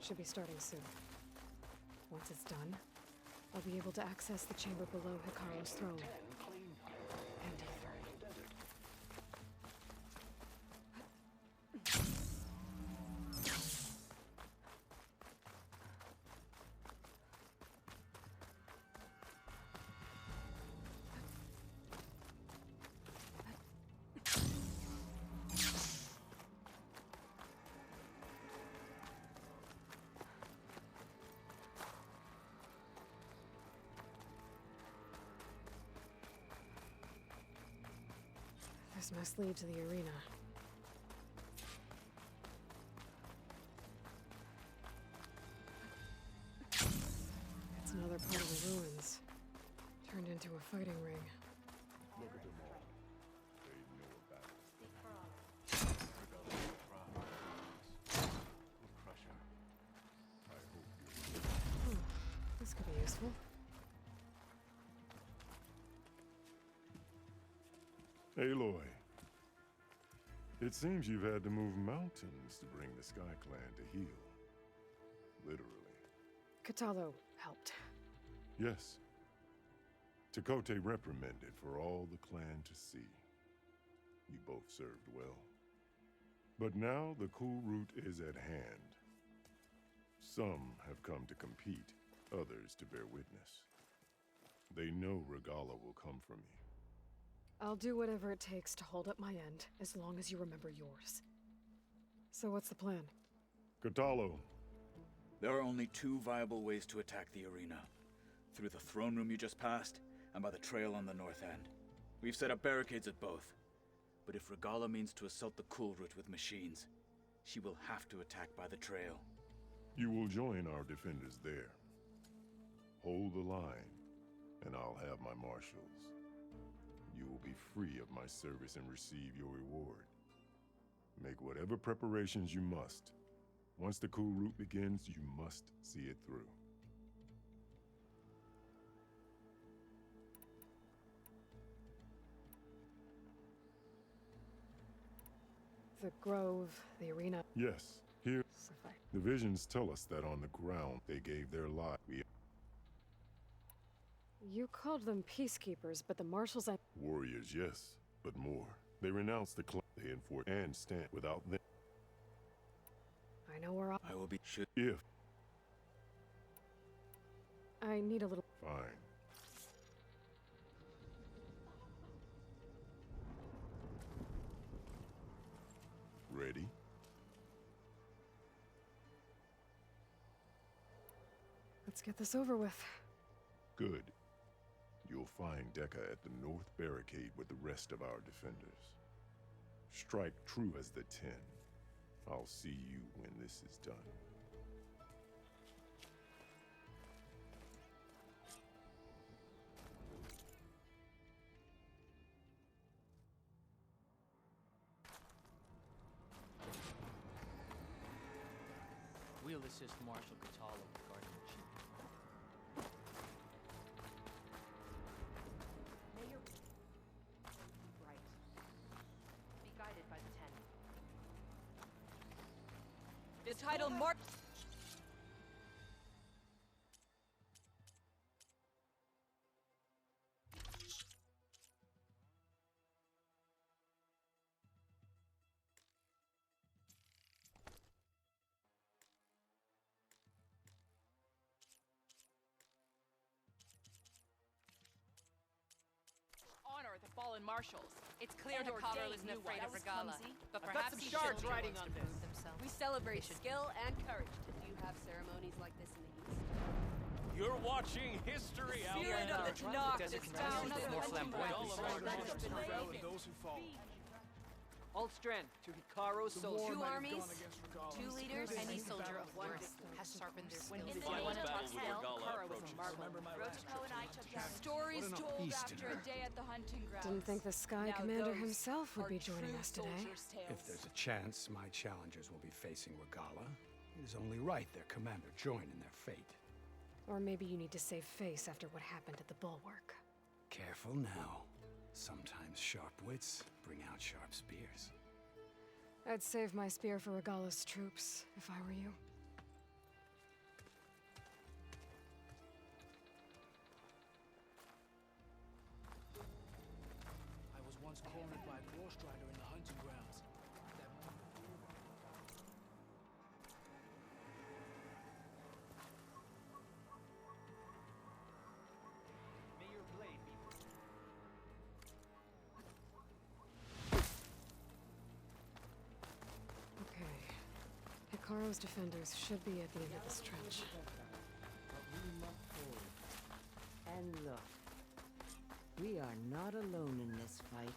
It should be starting soon. Once it's done, I'll be able to access the chamber below Hikaru's throne. And Aether. This must lead to the arena. It's another part of the ruins. Turned into a fighting ring. Look at them all. They know about it. We'll crush her. I hope you're... This could be useful. Aloy. It seems you've had to move mountains to bring the Sky Clan to heel. Literally. Kotallo helped. Yes. Tekotteh reprimanded for all the clan to see. You both served well. But now the Kulrut is at hand. Some have come to compete, others to bear witness. They know Regalla will come for me. I'll do whatever it takes to hold up my end, as long as you remember yours. So what's the plan? Kotallo. There are only two viable ways to attack the arena. Through the throne room you just passed, and by the trail on the north end. We've set up barricades at both. But if Regalla means to assault the Kulrut with machines, she will have to attack by the trail. You will join our defenders there. Hold the line, and I'll have my marshals. You will be free of my service and receive your reward. Make whatever preparations you must. Once the Kulrut begins, you must see it through. The grove, the arena. Yes, here. Suffice. The visions tell us that on the ground they gave their life. You called them peacekeepers, but the marshals I... Warriors, yes, but more. They renounce the clan they enforce and stand without them. I know where I will be should If. I need a little... Fine. Ready? Let's get this over with. Good. You'll find Dekka at the north barricade with the rest of our defenders. Strike true as the 10. I'll see you when this is done. We'll assist Marshal Kotallo with guarding the chief. Mayor... Right. Be guided by the 10. The title Mark... honor the fallen marshals. It's clear And Hikaru ordained isn't new afraid one. of That was Regalla, clumsy. but I've got perhaps some he shards should riding wants on to this. prove himself. We celebrate skill and courage. Do you have ceremonies like this in the East? You're watching history out Spirit there. of the Tanakh Desert is continues down. to get more flamboyant. Those who follow. Altstrand to Hikaru's soldiers. Two armies, two leaders, Any soldier of worth has sharpened their skills. In the Final name of battle with Tuxedo, Regalla approaches. Rotoko and I took down Stories told after a day at the hunting grounds. Didn't think the Sky Now Commander those himself would are be joining true us today. soldiers' tales. If there's a chance my challengers will be facing Regalla, it is only right their commander join in their fate. Or maybe you need to save face after what happened at the Bulwark. Careful now. Sometimes sharp wits bring out sharp spears. I'd save my spear for Regalla's troops, if I were you. Those defenders should be at the end of this trench. But we must forward. And look, we are not alone in this fight.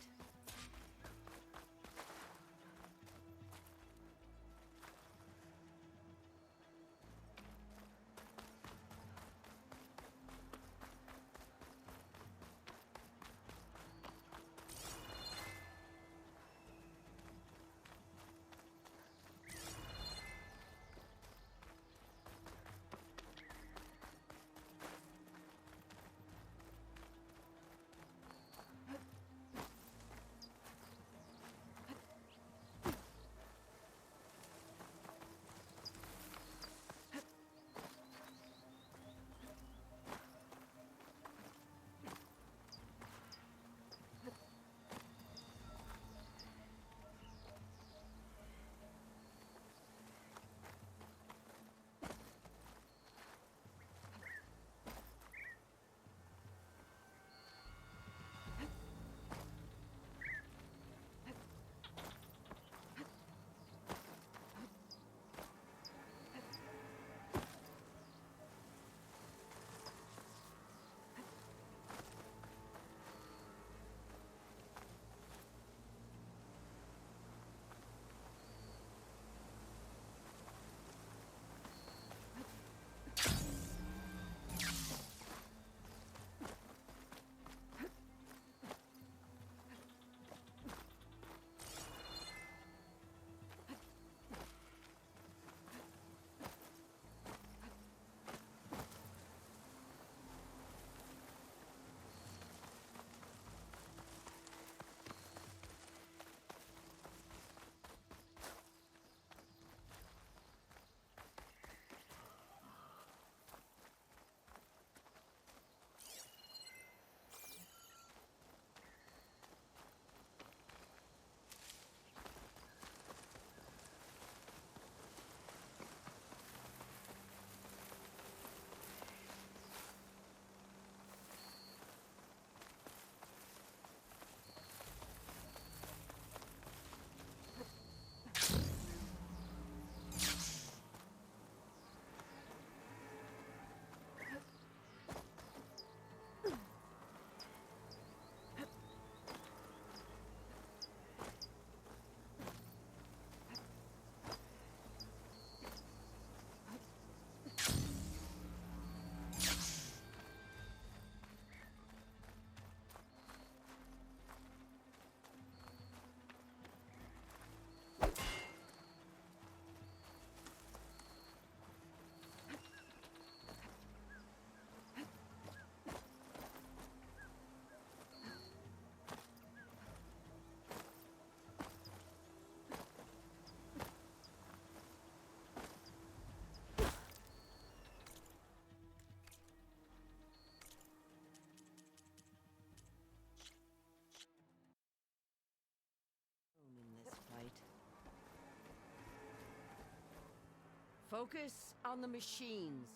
Focus on the machines.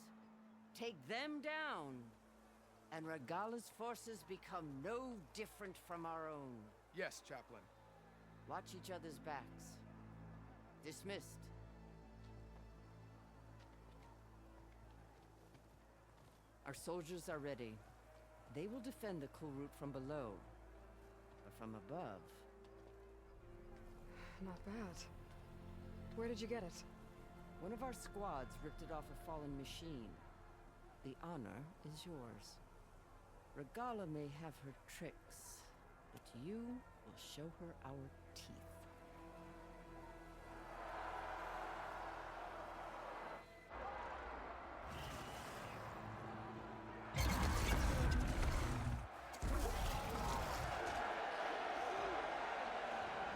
Take them down. And Regala's forces become no different from our own. Yes, Chaplain. Watch each other's backs. Dismissed. Our soldiers are ready. They will defend the Kulrut from below. But from above... Not bad. Where did you get it? One of our squads ripped it off a fallen machine. The honor is yours. Regala may have her tricks, but you will show her our teeth.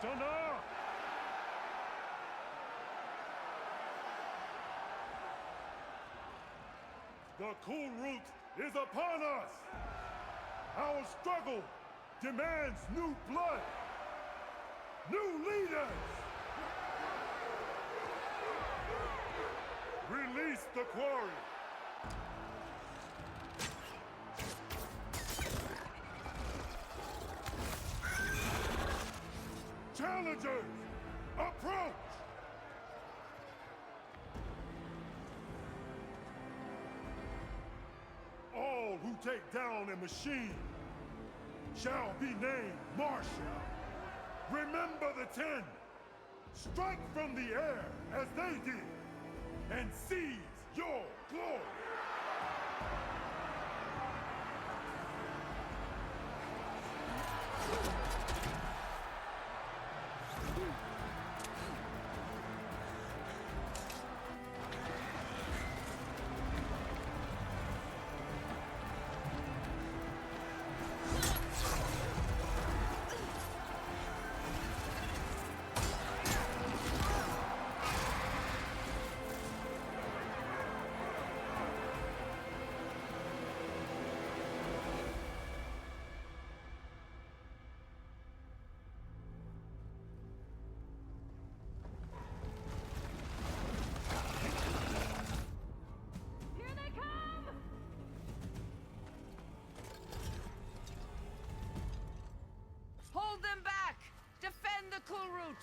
Dana! The Kulrut is upon us! Our struggle demands new blood! New leaders! Release the quarry! Challengers, approach! take down a machine shall be named Marshall. Remember the 10. Strike from the air as they did, and seize your glory. Hold them back! Defend the cool route!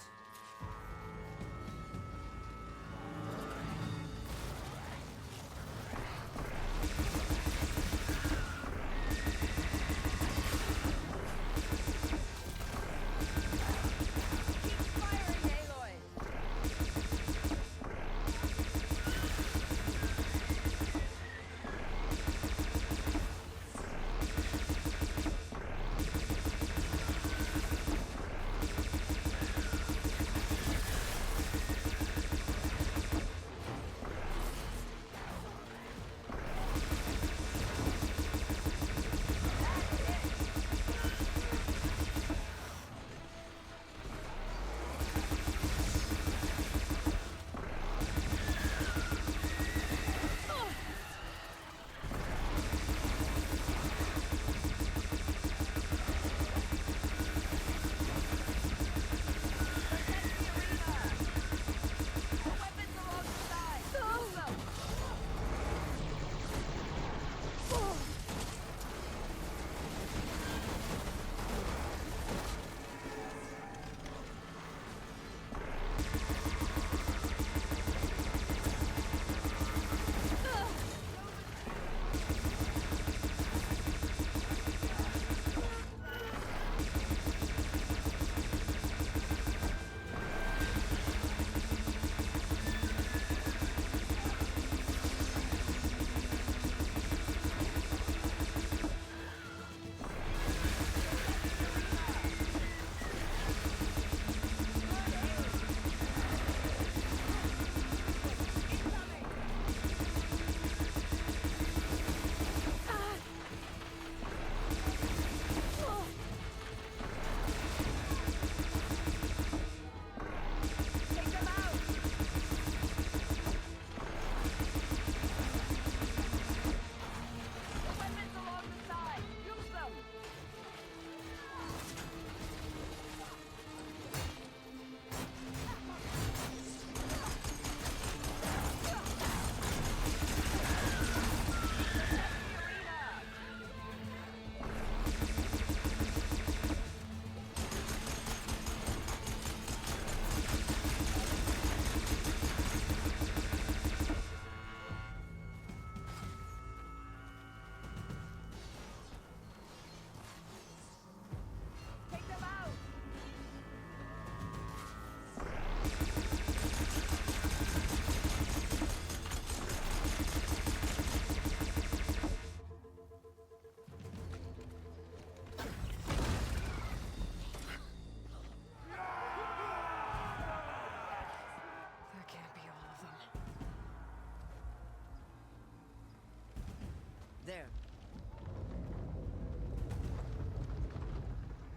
There.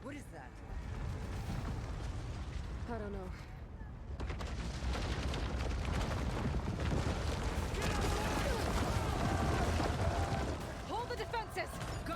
What is that? I don't know. Hold the defenses! Go!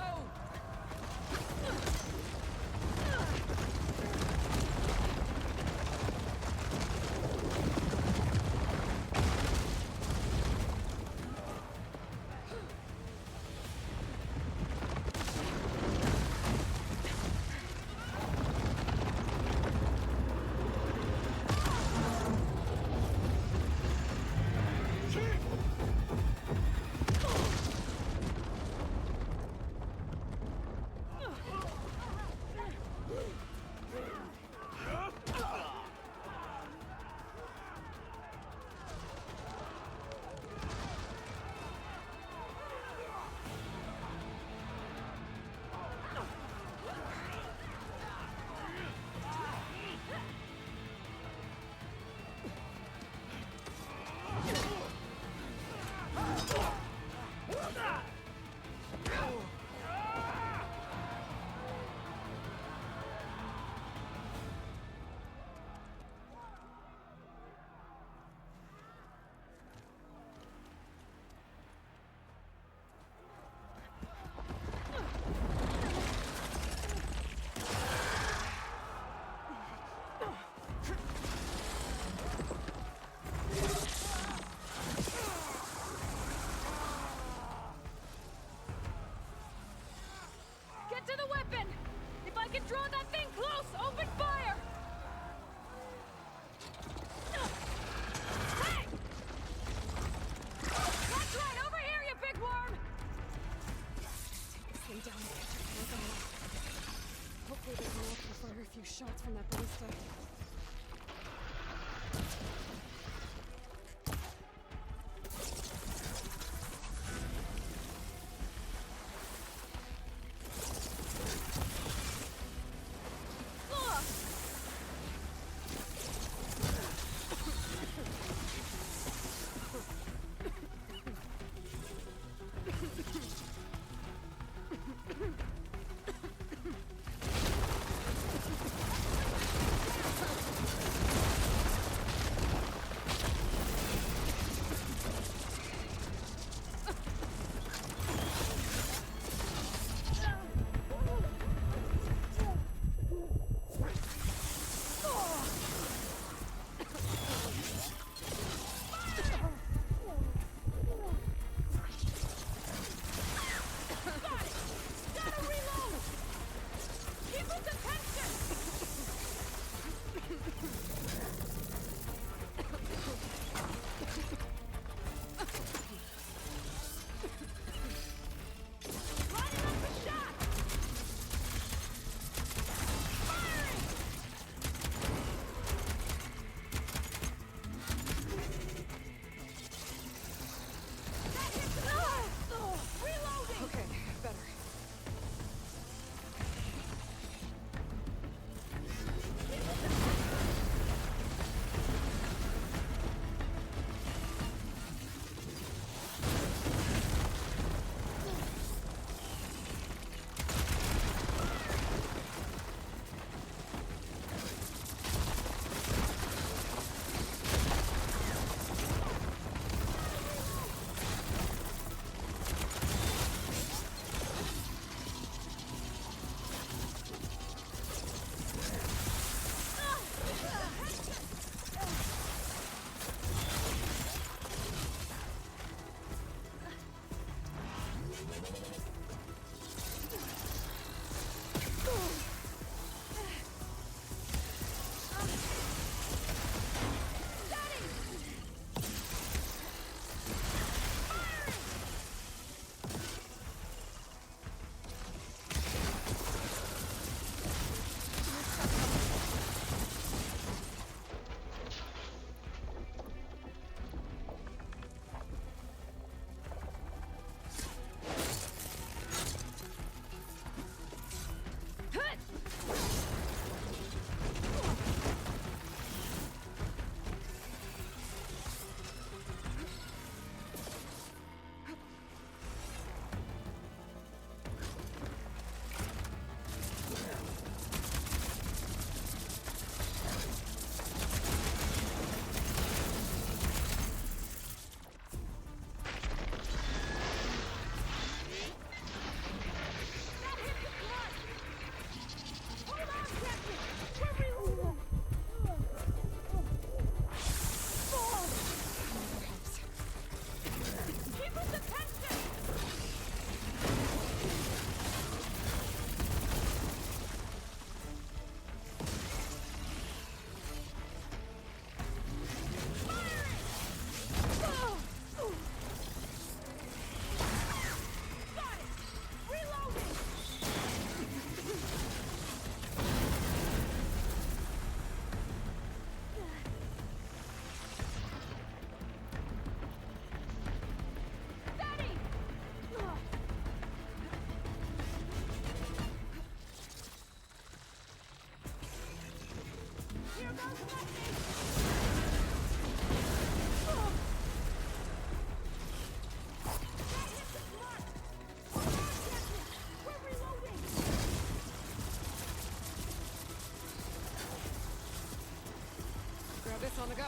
Grab this on the go.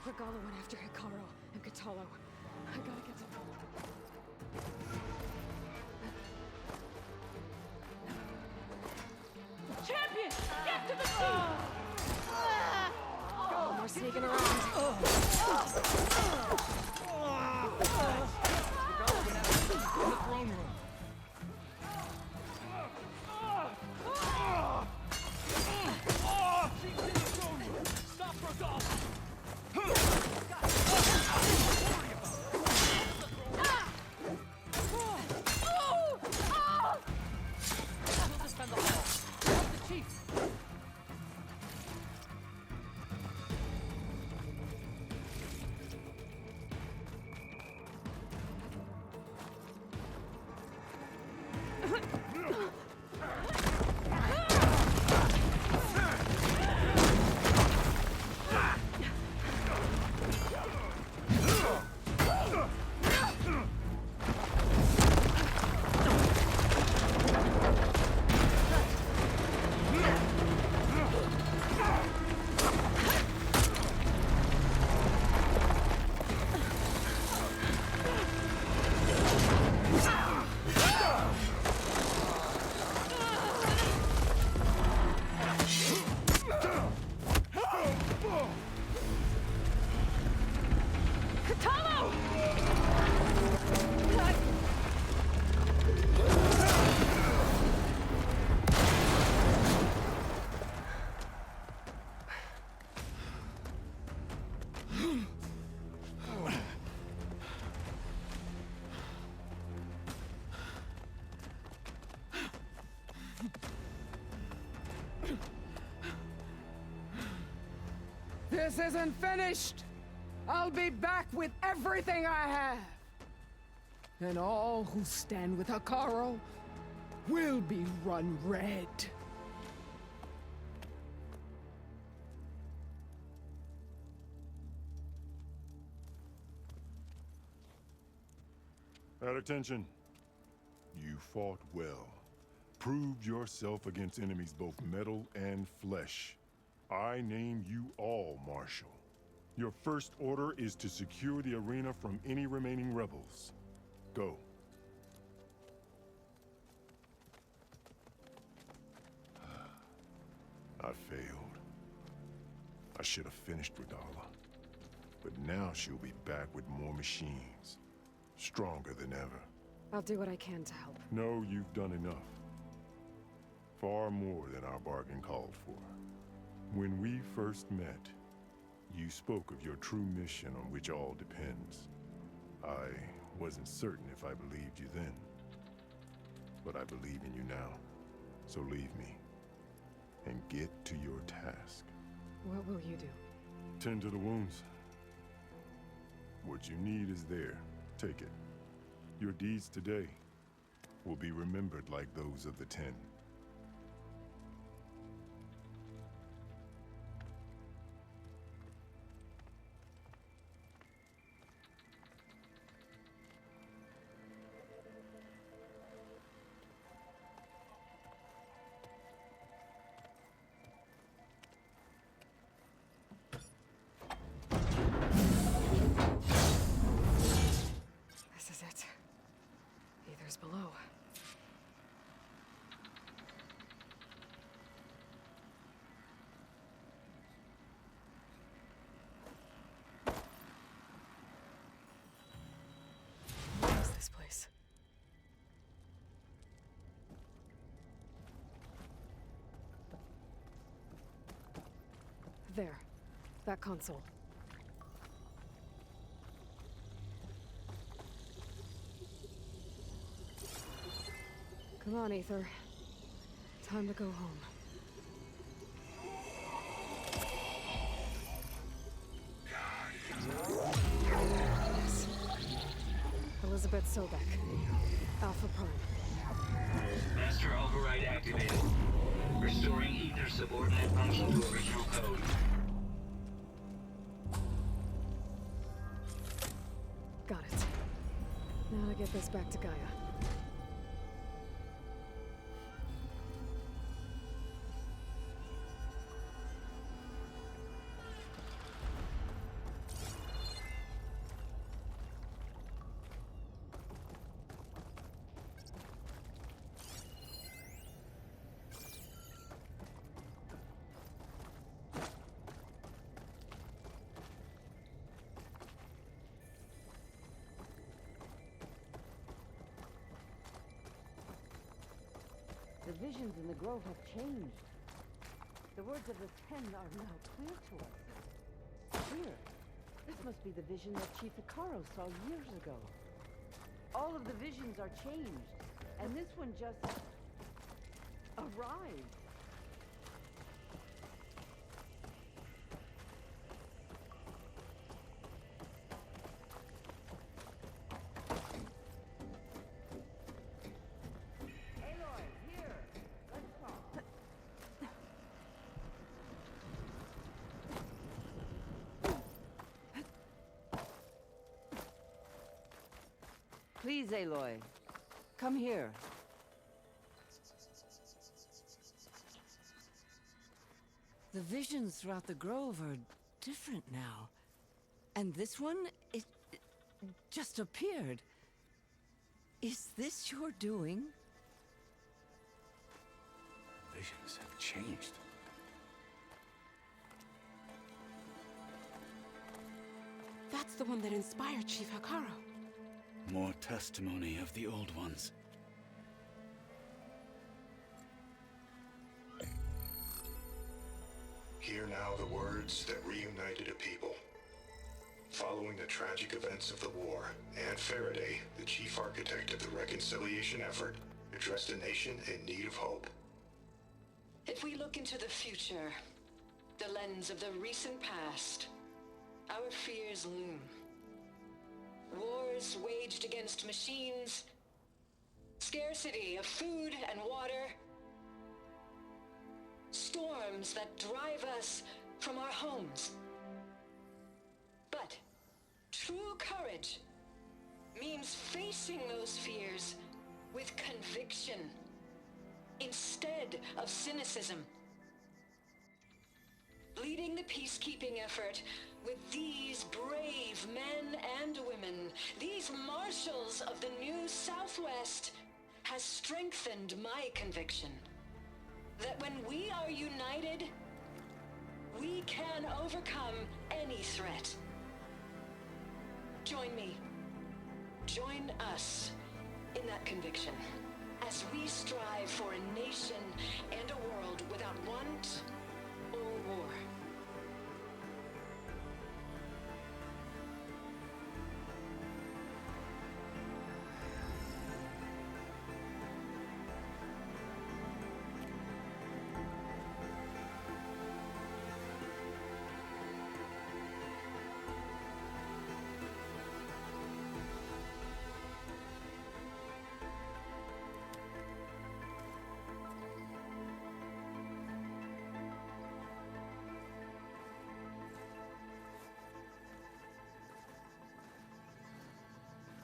Regala went after Hikaru and Kotallo. I gotta get to them. Champion! Get to the team! No more sneaking around. In the throne room. Stop Regala! We'll defend the hall. Help the chief. This isn't finished! I'll be back with everything I have! And all who stand with Hikaru will be run red. At attention. You fought well. Proved yourself against enemies both metal and flesh. I name you all Marshal. Your first order is to secure the arena from any remaining rebels. Go. I failed. I should have finished Regala. But now she'll be back with more machines. Stronger than ever. I'll do what I can to help. No, you've done enough. Far more than our bargain called for. When we first met, you spoke of your true mission on which all depends. I wasn't certain if I believed you then, but I believe in you now. So leave me, and get to your task. What will you do? Tend to the wounds. What you need is there. Take it. Your deeds today will be remembered like those of the 10. This is it. Aether's below. What is this place? There. That console. Come on, Aether. Time to go home. Yes. Elizabeth Sobek. Alpha Prime. Master override activated. Restoring Aether subordinate function to original code. Got it. Now to get this back to Gaia. The visions in the grove have changed. The words of the 10 are now clear to us. Clear. This must be the vision that Chief Hekarro saw years ago. All of the visions are changed, and this one just arrived. Please, Aloy. Come here. The visions throughout the grove are different now. And this one, it just appeared. Is this your doing? Visions have changed. That's the one that inspired Chief Hekarro. More testimony of the old ones. Hear now the words that reunited a people. Following the tragic events of the war, Anne Faraday, the chief architect of the reconciliation effort, addressed a nation in need of hope. If we look into the future, the lens of the recent past, our fears loom. Wars waged against machines, scarcity of food and water, storms that drive us from our homes. But true courage means facing those fears with conviction instead of cynicism. Leading the peacekeeping effort with these brave men and women, these marshals of the new Southwest, has strengthened my conviction that when we are united, we can overcome any threat. Join me. Join us in that conviction as we strive for a nation and a world without want or war.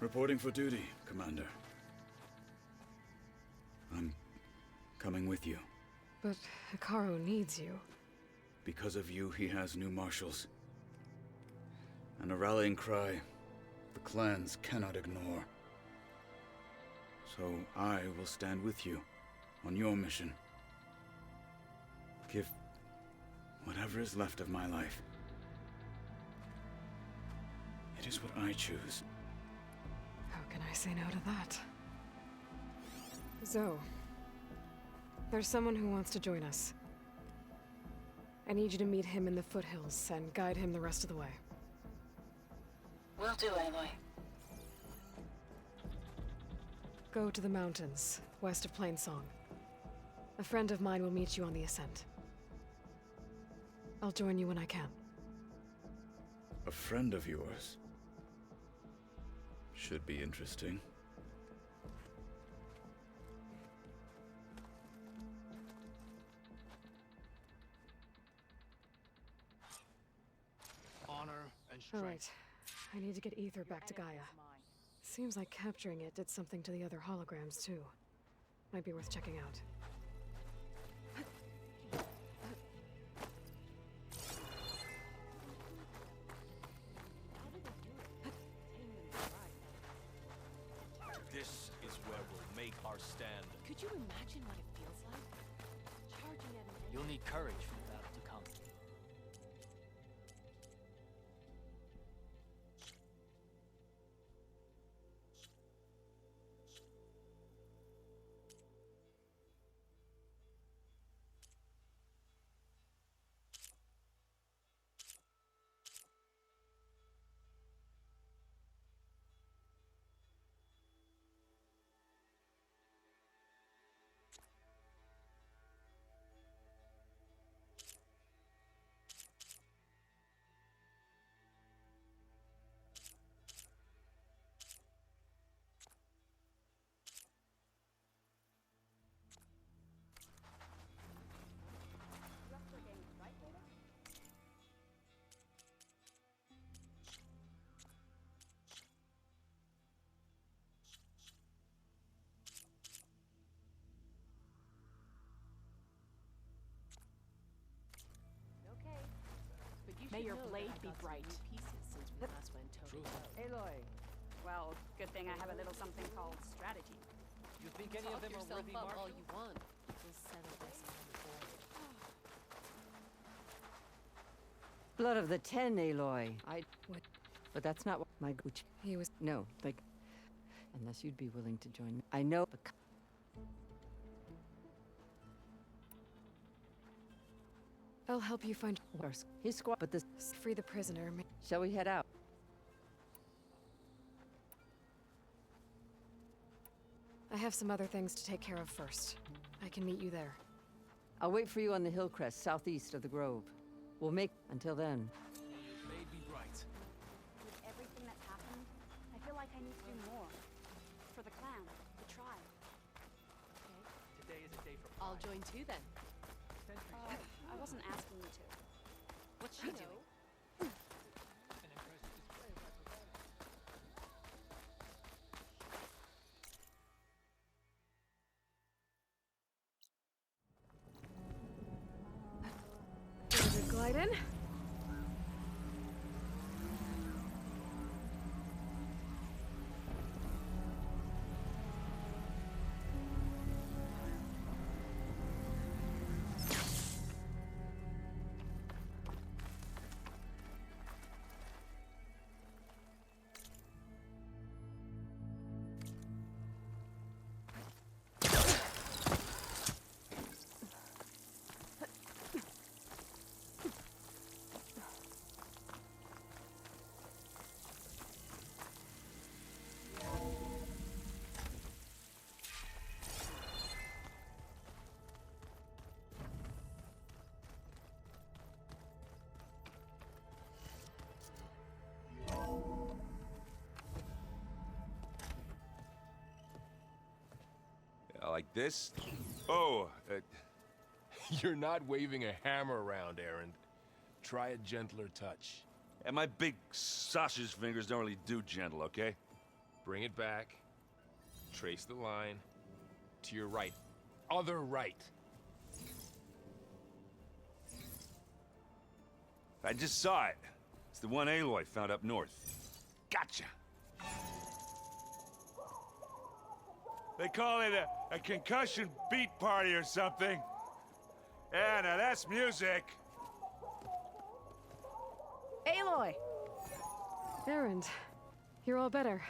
Reporting for duty, Commander. I'm coming with you. But Hikaru needs you. Because of you, he has new marshals. And a rallying cry the clans cannot ignore. So I will stand with you on your mission. Give whatever is left of my life. It is what I choose. How can I say no to that? Zoe, there's someone who wants to join us. I need you to meet him in the foothills and guide him the rest of the way. Will do, Aloy. Go to the mountains, west of Plainsong. A friend of mine will meet you on the ascent. I'll join you when I can. A friend of yours? Should be interesting. Honor and strength. All right. I need to get Ether back to Gaia. Seems like capturing it did something to the other holograms, too. Might be worth checking out. This is where we'll make our stand. Could you imagine what it feels like? Charging at an enemy. You'll need courage for the battle to come. May your blade be bright. Since we last went toe-to-toe. Aloy. Well, good thing I have a little something called strategy. You think any of them are worthy up marshals? all you want. We'll settle this on the board. Blood of the Ten, Aloy. What? But that's not what my... Which... He was... No, like... Unless you'd be willing to join me. I know, but... I'll help you find... His squad, but this... Free the prisoner. Shall we head out? I have some other things to take care of first. I can meet you there. I'll wait for you on the hill crest, southeast of the grove. We'll make... Until then. May be right. With everything that's happened, I feel like I need to do more. For the clan, the tribe. Today is a day for I'll join too then. I wasn't asking you to. What's she doing? Is it glide in? Like this? Oh, you're not waving a hammer around, Erend. Try a gentler touch. And my big sausage fingers don't really do gentle, okay? Bring it back. Trace the line. To your right. Other right. I just saw it. It's the one Aloy found up north. Gotcha! They call it a concussion beat party or something. Yeah, now that's music. Aloy! Erend, you're all better.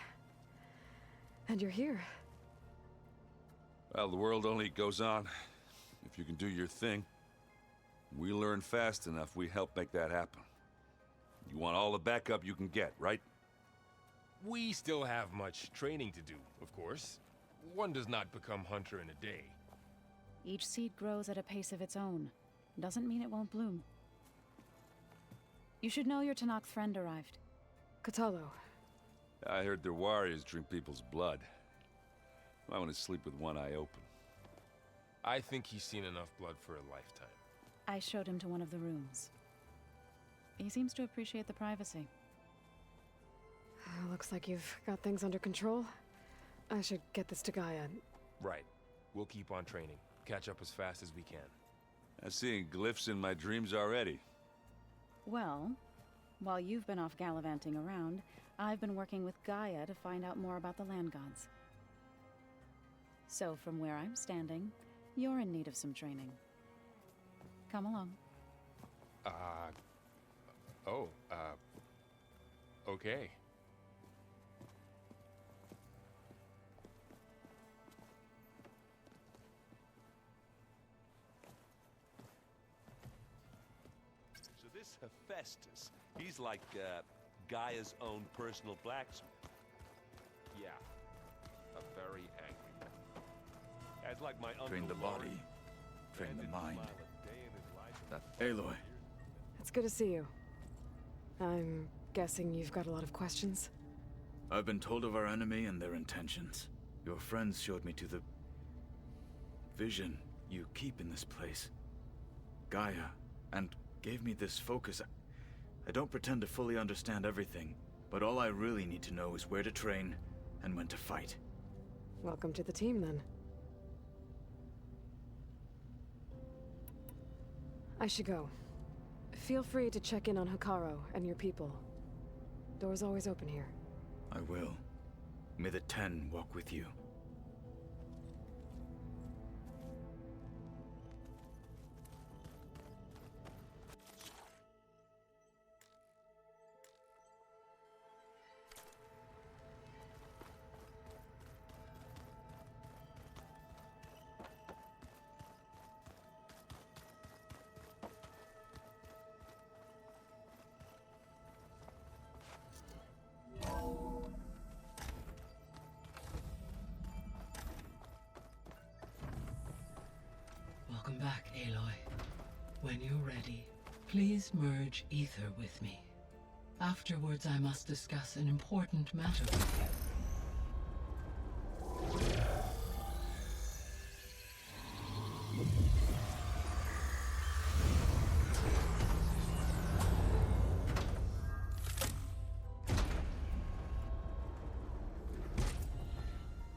And you're here. Well, the world only goes on if you can do your thing. We learn fast enough, we help make that happen. You want all the backup you can get, right? We still have much training to do, of course. One does not become hunter in a day. Each seed grows at a pace of its own. Doesn't mean it won't bloom. You should know your Tenakth friend arrived. Kotallo. I heard their warriors drink people's blood. I want to sleep with one eye open. I think he's seen enough blood for a lifetime. I showed him to one of the rooms. He seems to appreciate the privacy. Looks like you've got things under control. I should get this to Gaia. Right. We'll keep on training. Catch up as fast as we can. I'm seeing glyphs in my dreams already. Well, while you've been off gallivanting around, I've been working with Gaia to find out more about the land gods. So from where I'm standing, you're in need of some training. Come along. Okay. So this Hephaestus, he's like, Gaia's own personal blacksmith. Yeah. A very angry one. As like my uncle Train the body, train the mind. Aloy. It's good to see you. I'm guessing you've got a lot of questions? I've been told of our enemy and their intentions. Your friends showed me to the vision you keep in this place, Gaia, and gave me this focus. I don't pretend to fully understand everything, but all I really need to know is where to train and when to fight. Welcome to the team, then. I should go. Feel free to check in on Hekarro and your people. Door's always open here. I will. May the Ten walk with you. Welcome back, Aloy. When you're ready, please merge ether with me. Afterwards, I must discuss an important matter with you.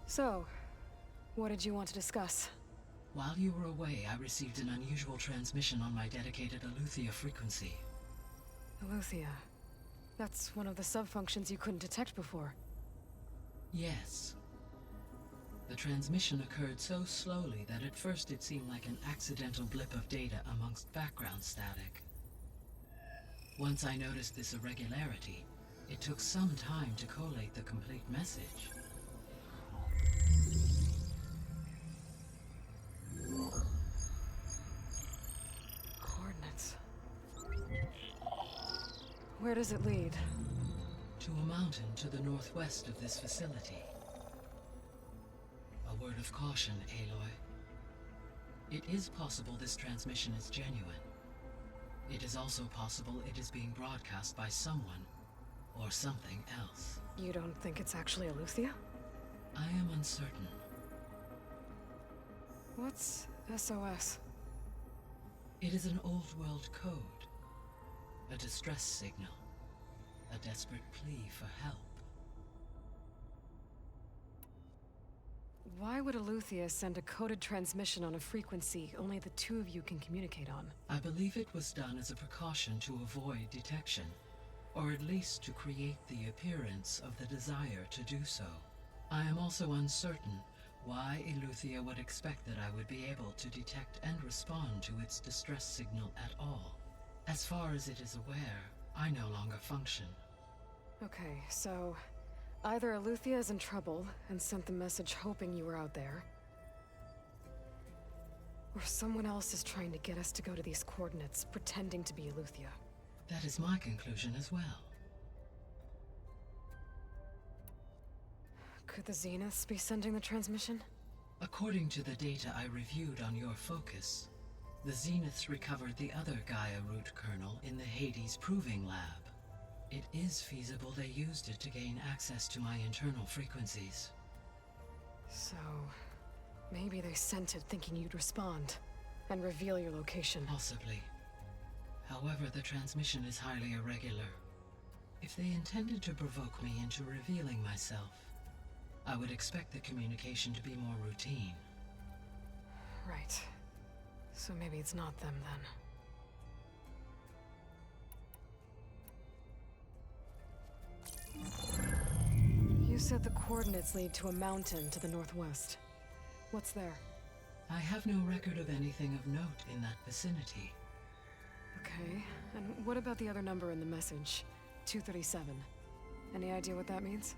So, what did you want to discuss? While you were away, I received an unusual transmission on my dedicated Eleuthia frequency. Eleuthia. That's one of the sub-functions you couldn't detect before. Yes. The transmission occurred so slowly that at first it seemed like an accidental blip of data amongst background static. Once I noticed this irregularity, it took some time to collate the complete message. Coordinates. Where does it lead? To a mountain to the northwest of this facility. A word of caution, Aloy. It is possible this transmission is genuine. It is also possible it is being broadcast by someone or something else. You don't think it's actually Eleuthia? I am uncertain. What's SOS? It is an old world code. A distress signal. A desperate plea for help. Why would Eleuthia send a coded transmission on a frequency only the two of you can communicate on? I believe it was done as a precaution to avoid detection, or at least to create the appearance of the desire to do so. I am also uncertain why Eleuthia would expect that I would be able to detect and respond to its distress signal at all. As far as it is aware, I no longer function. Okay, so either Eleuthia is in trouble and sent the message hoping you were out there, or someone else is trying to get us to go to these coordinates, pretending to be Eleuthia. That is my conclusion as well. Could the Zeniths be sending the transmission? According to the data I reviewed on your focus, the Zeniths recovered the other Gaia root kernel in the Hades Proving Lab. It is feasible they used it to gain access to my internal frequencies. So, maybe they sent it thinking you'd respond and reveal your location. Possibly. However, the transmission is highly irregular. If they intended to provoke me into revealing myself, I would expect the communication to be more routine. Right. So maybe it's not them then. You said the coordinates lead to a mountain to the northwest. What's there? I have no record of anything of note in that vicinity. Okay, and what about the other number in the message? 237. Any idea what that means?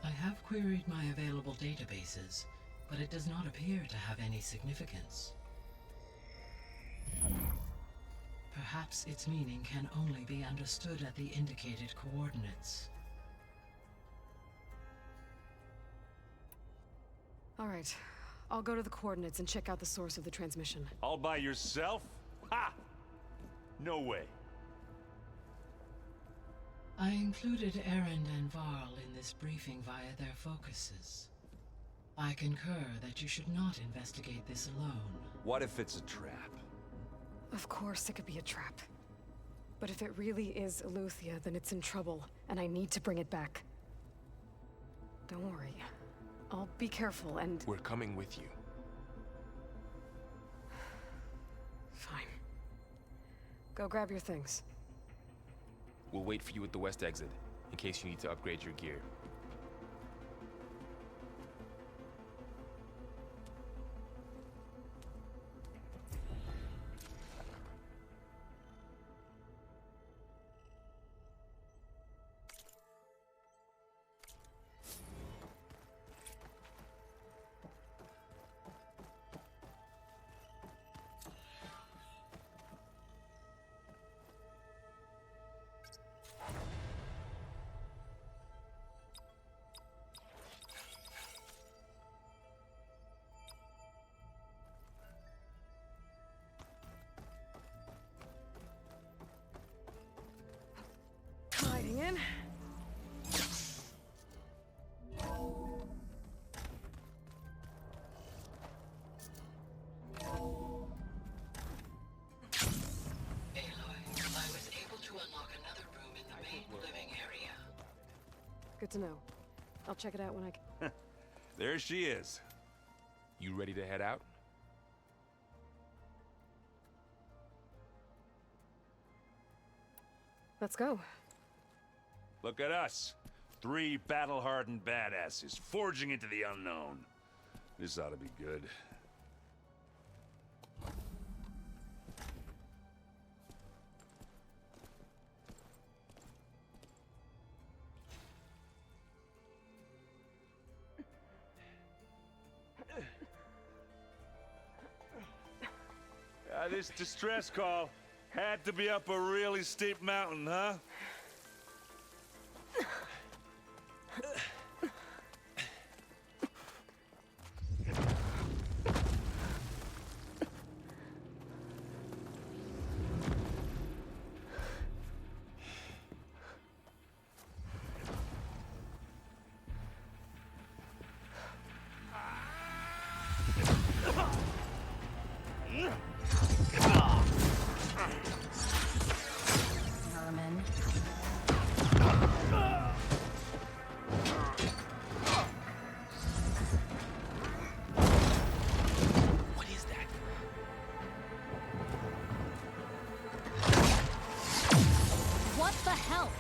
I have queried my available databases, but it does not appear to have any significance. Perhaps its meaning can only be understood at the indicated coordinates. All right, I'll go to the coordinates and check out the source of the transmission. All by yourself? Ha! No way. I included Erend and Varl in this briefing via their focuses. I concur that you should not investigate this alone. What if it's a trap? Of course it could be a trap. But if it really is Eleuthia, then it's in trouble, and I need to bring it back. Don't worry. I'll be careful and... We're coming with you. Fine. Go grab your things. We'll wait for you at the west exit, in case you need to upgrade your gear. Hiding in. I was able to unlock another room in the main living area. Good to know. I'll check it out when I can. There she is. You ready to head out? Let's go. Look at us. 3 battle-hardened badasses forging into the unknown. This ought to be good. This distress call had to be up a really steep mountain, huh? Vermin. the hell?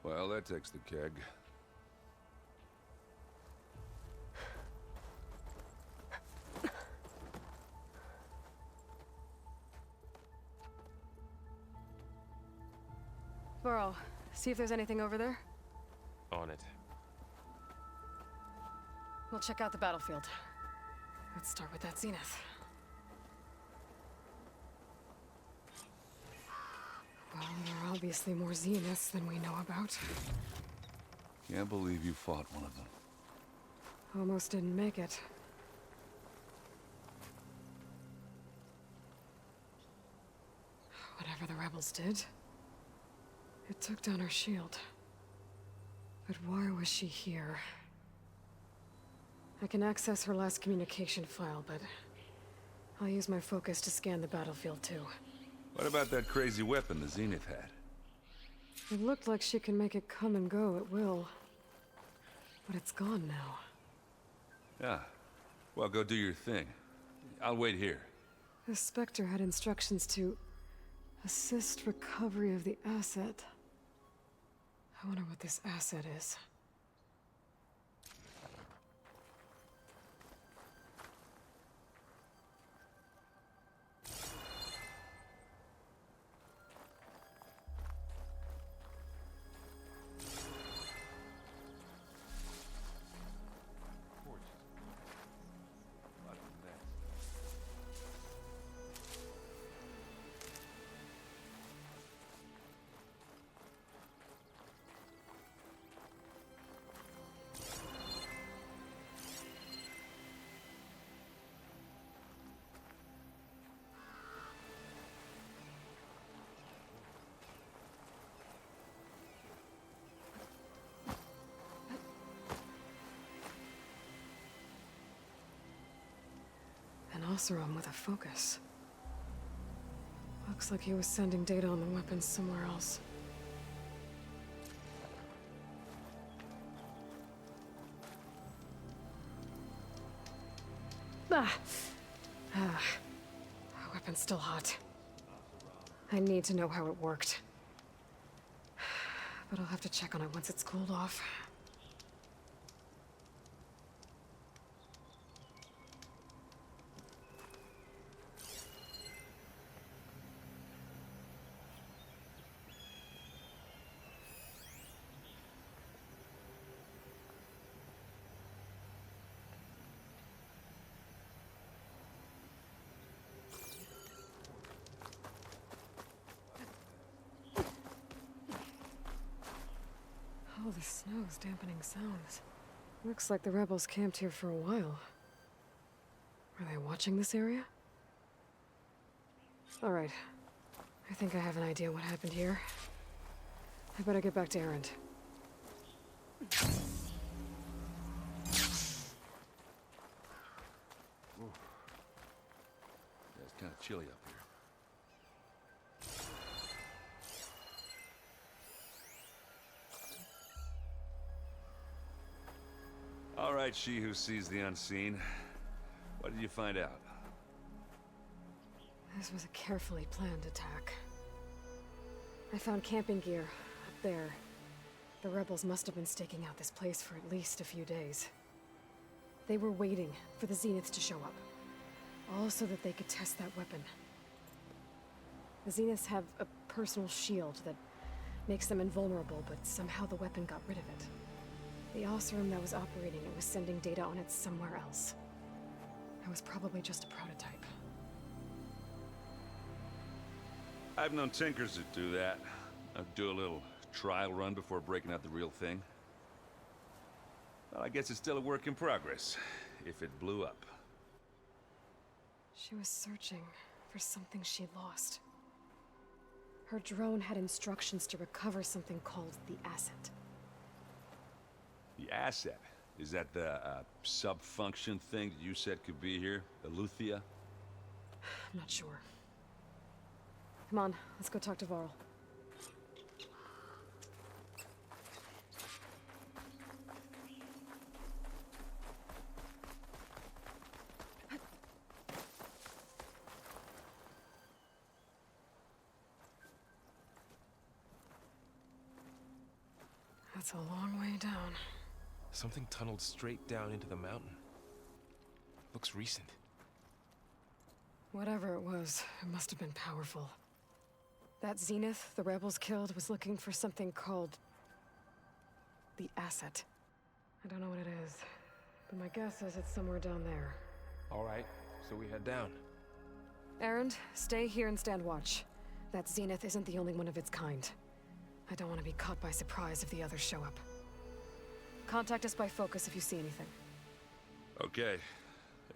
Well, that takes the keg. Burrow, see if there's anything over there. On it. We'll check out the battlefield. Let's start with that Zenith. Well, there are obviously more Zeniths than we know about. Can't believe you fought one of them. Almost didn't make it. Whatever the rebels did, it took down her shield. But why was she here? I can access her last communication file, but I'll use my focus to scan the battlefield too. What about that crazy weapon the Zenith had? It looked like she can make it come and go at will. But it's gone now. Yeah. Well, go do your thing. I'll wait here. The Spectre had instructions to assist recovery of the asset. I wonder what this asset is. An Oseram with a focus. Looks like he was sending data on the weapons somewhere else. Weapon's still hot. I need to know how it worked. But I'll have to check on it once it's cooled off. Oh, the snow's dampening sounds. Looks like the rebels camped here for a while. Are they watching this area? All right. I think I have an idea what happened here. I better get back to Erend. Yeah, it's kind of chilly up here. All right, she who sees the unseen. What did you find out? This was a carefully planned attack. I found camping gear up there. The rebels must have been staking out this place for at least a few days. They were waiting for the Zeniths to show up. All so that they could test that weapon. The Zeniths have a personal shield that makes them invulnerable, but somehow the weapon got rid of it. The Oseram that was operating it was sending data on it somewhere else. It was probably just a prototype. I've known tinkers that do that. I'd do a little trial run before breaking out the real thing. Well, I guess it's still a work in progress, if it blew up. She was searching for something she lost. Her drone had instructions to recover something called the asset. The asset? Is that the sub-function thing that you said could be here? Eleuthia? I'm not sure. Come on, let's go talk to Varl. That's a long way down. Something tunneled straight down into the mountain. Looks recent. Whatever it was, it must have been powerful. That Zenith the rebels killed was looking for something called the Asset. I don't know what it is, but my guess is it's somewhere down there. All right, so we head down. Erend, stay here and stand watch. That Zenith isn't the only one of its kind. I don't want to be caught by surprise if the others show up. Contact us by focus if you see anything. Okay.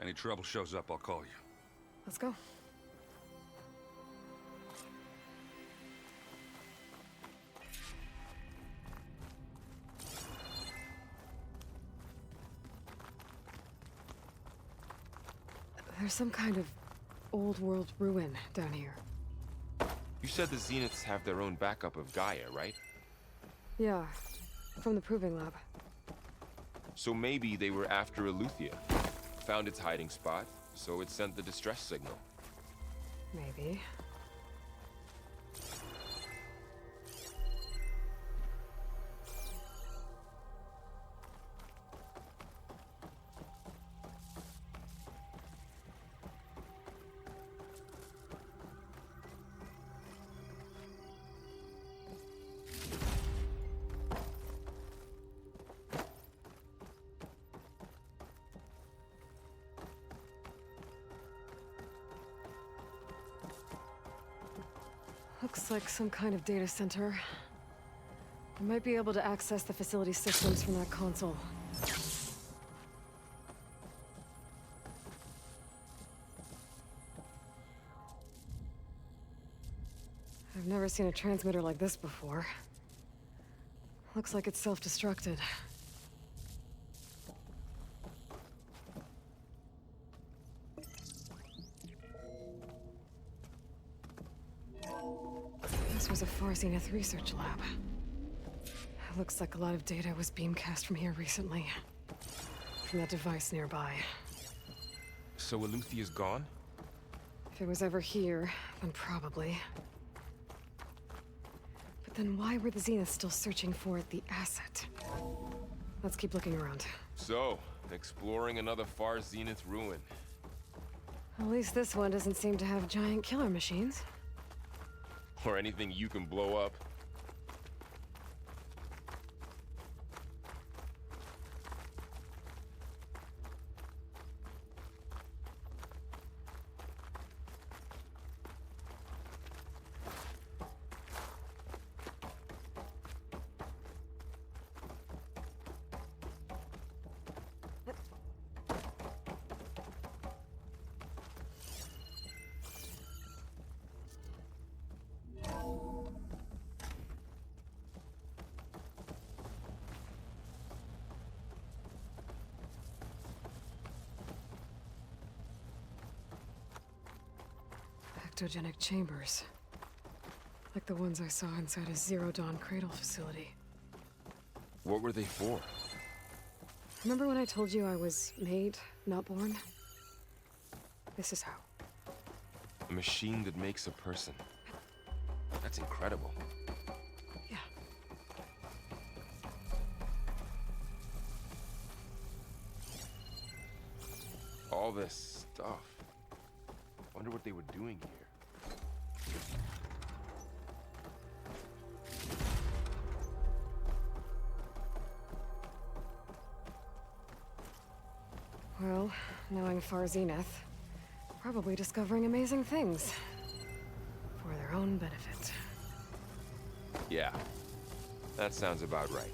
Any trouble shows up, I'll call you. Let's go. There's some kind of old world ruin down here. You said the Zeniths have their own backup of Gaia, right? Yeah, from the Proving Lab. So maybe they were after Eleuthia. Found its hiding spot, so it sent the distress signal. Maybe. Looks like some kind of data center. We might be able to access the facility systems from that console. I've never seen a transmitter like this before. Looks like it's self-destructed. This was a Far Zenith research lab. Looks like a lot of data was beamcast from here recently. From that device nearby. So Eleuthia's gone? If it was ever here, then probably. But then why were the Zeniths still searching for the Asset? Let's keep looking around. So, exploring another Far Zenith ruin. At least this one doesn't seem to have giant killer machines. Or anything you can blow up. Ectogenic chambers. Like the ones I saw inside a Zero Dawn cradle facility. What were they for? Remember when I told you I was made, not born? This is how. A machine that makes a person. That's incredible. Yeah. All this stuff. Wonder what they were doing here. Well, knowing Far Zenith, probably discovering amazing things. For their own benefit. Yeah. That sounds about right.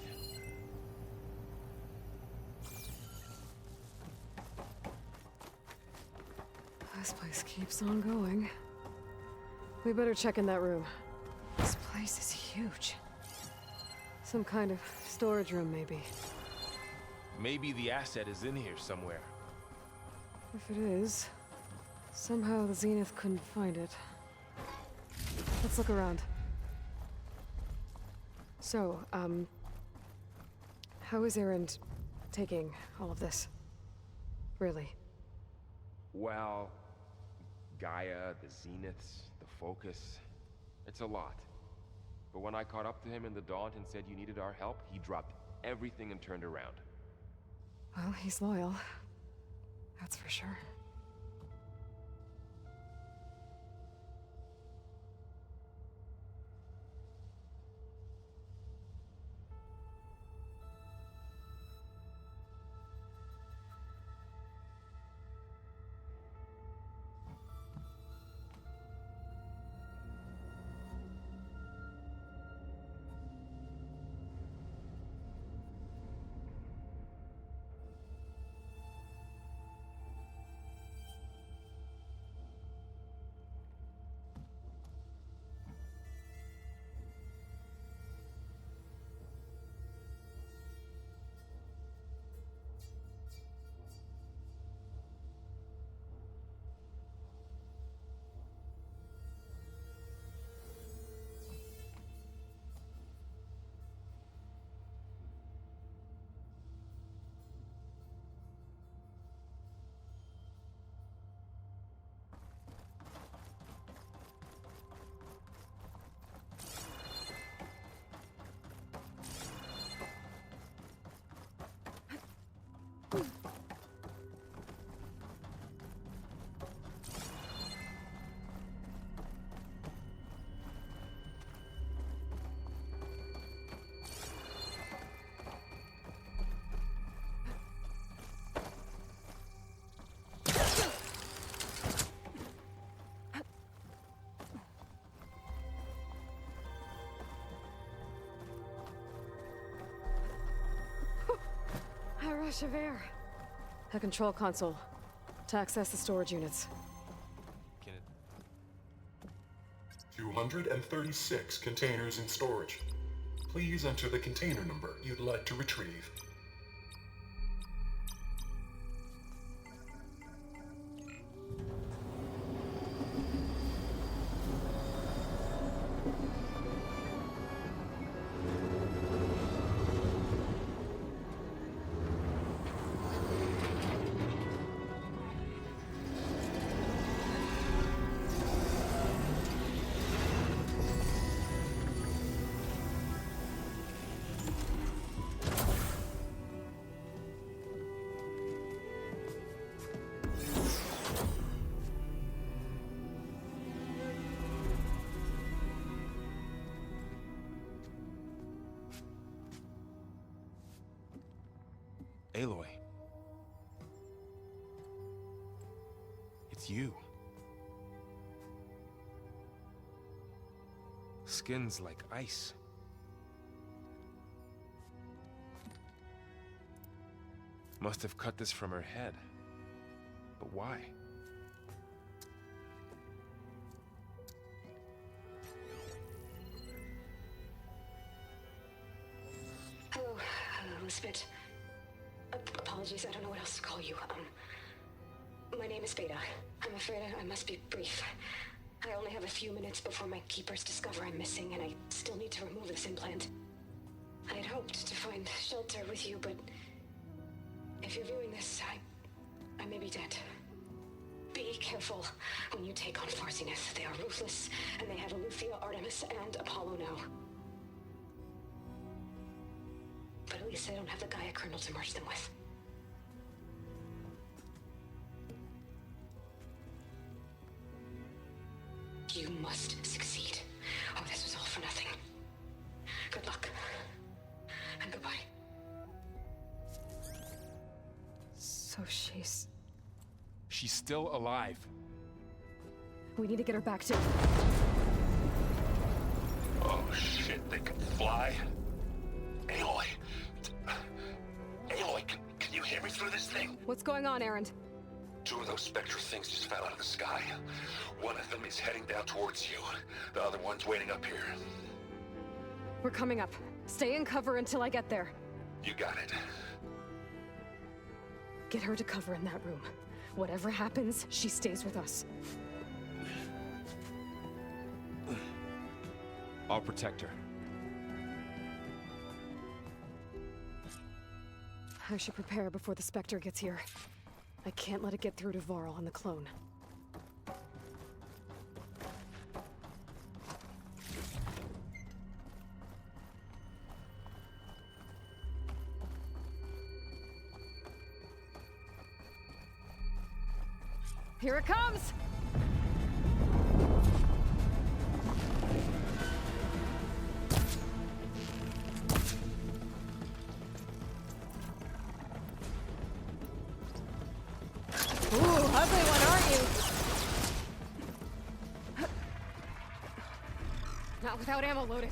This place keeps on going. We better check in that room. This place is huge. Some kind of storage room, maybe. Maybe the Asset is in here somewhere. If it is, somehow the Zenith couldn't find it. Let's look around. So, how is Erend taking all of this? Really? Well, Gaia, the Zeniths, the Focus, it's a lot. But when I caught up to him in the Daunt and said you needed our help, he dropped everything and turned around. Well, he's loyal. That's for sure. A rush of air. A control console. To access the storage units. Can it... 236 containers in storage. Please enter the container number you'd like to retrieve. Aloy. It's you. Skin's like ice. Must have cut this from her head. But why? Hello, Elizabeth. Apologies, I don't know what else to call you. My name is Beta. I'm afraid I must be brief. I only have a few minutes before my keepers discover I'm missing, and I still need to remove this implant. I had hoped to find shelter with you, but if you're viewing this, I may be dead. Be careful when you take on Far Zenith. They are ruthless, and they have Eleuthia, Artemis, and Apollo now. But at least I don't have the Gaia kernel to merge them with. You must succeed, or this was all for nothing. Good luck. And goodbye. So she's... She's still alive. We need to get her back to... Oh shit, they can fly? Aloy! Aloy, can you hear me through this thing? What's going on, Erend? Two of those Spectre things just fell out of the sky. One of them is heading down towards you. The other one's waiting up here. We're coming up. Stay in cover until I get there. You got it. Get her to cover in that room. Whatever happens, she stays with us. I'll protect her. I should prepare before the Spectre gets here. I can't let it get through to Varl and the clone. Here it comes! Ooh, ugly one, aren't you? Not without ammo loaded.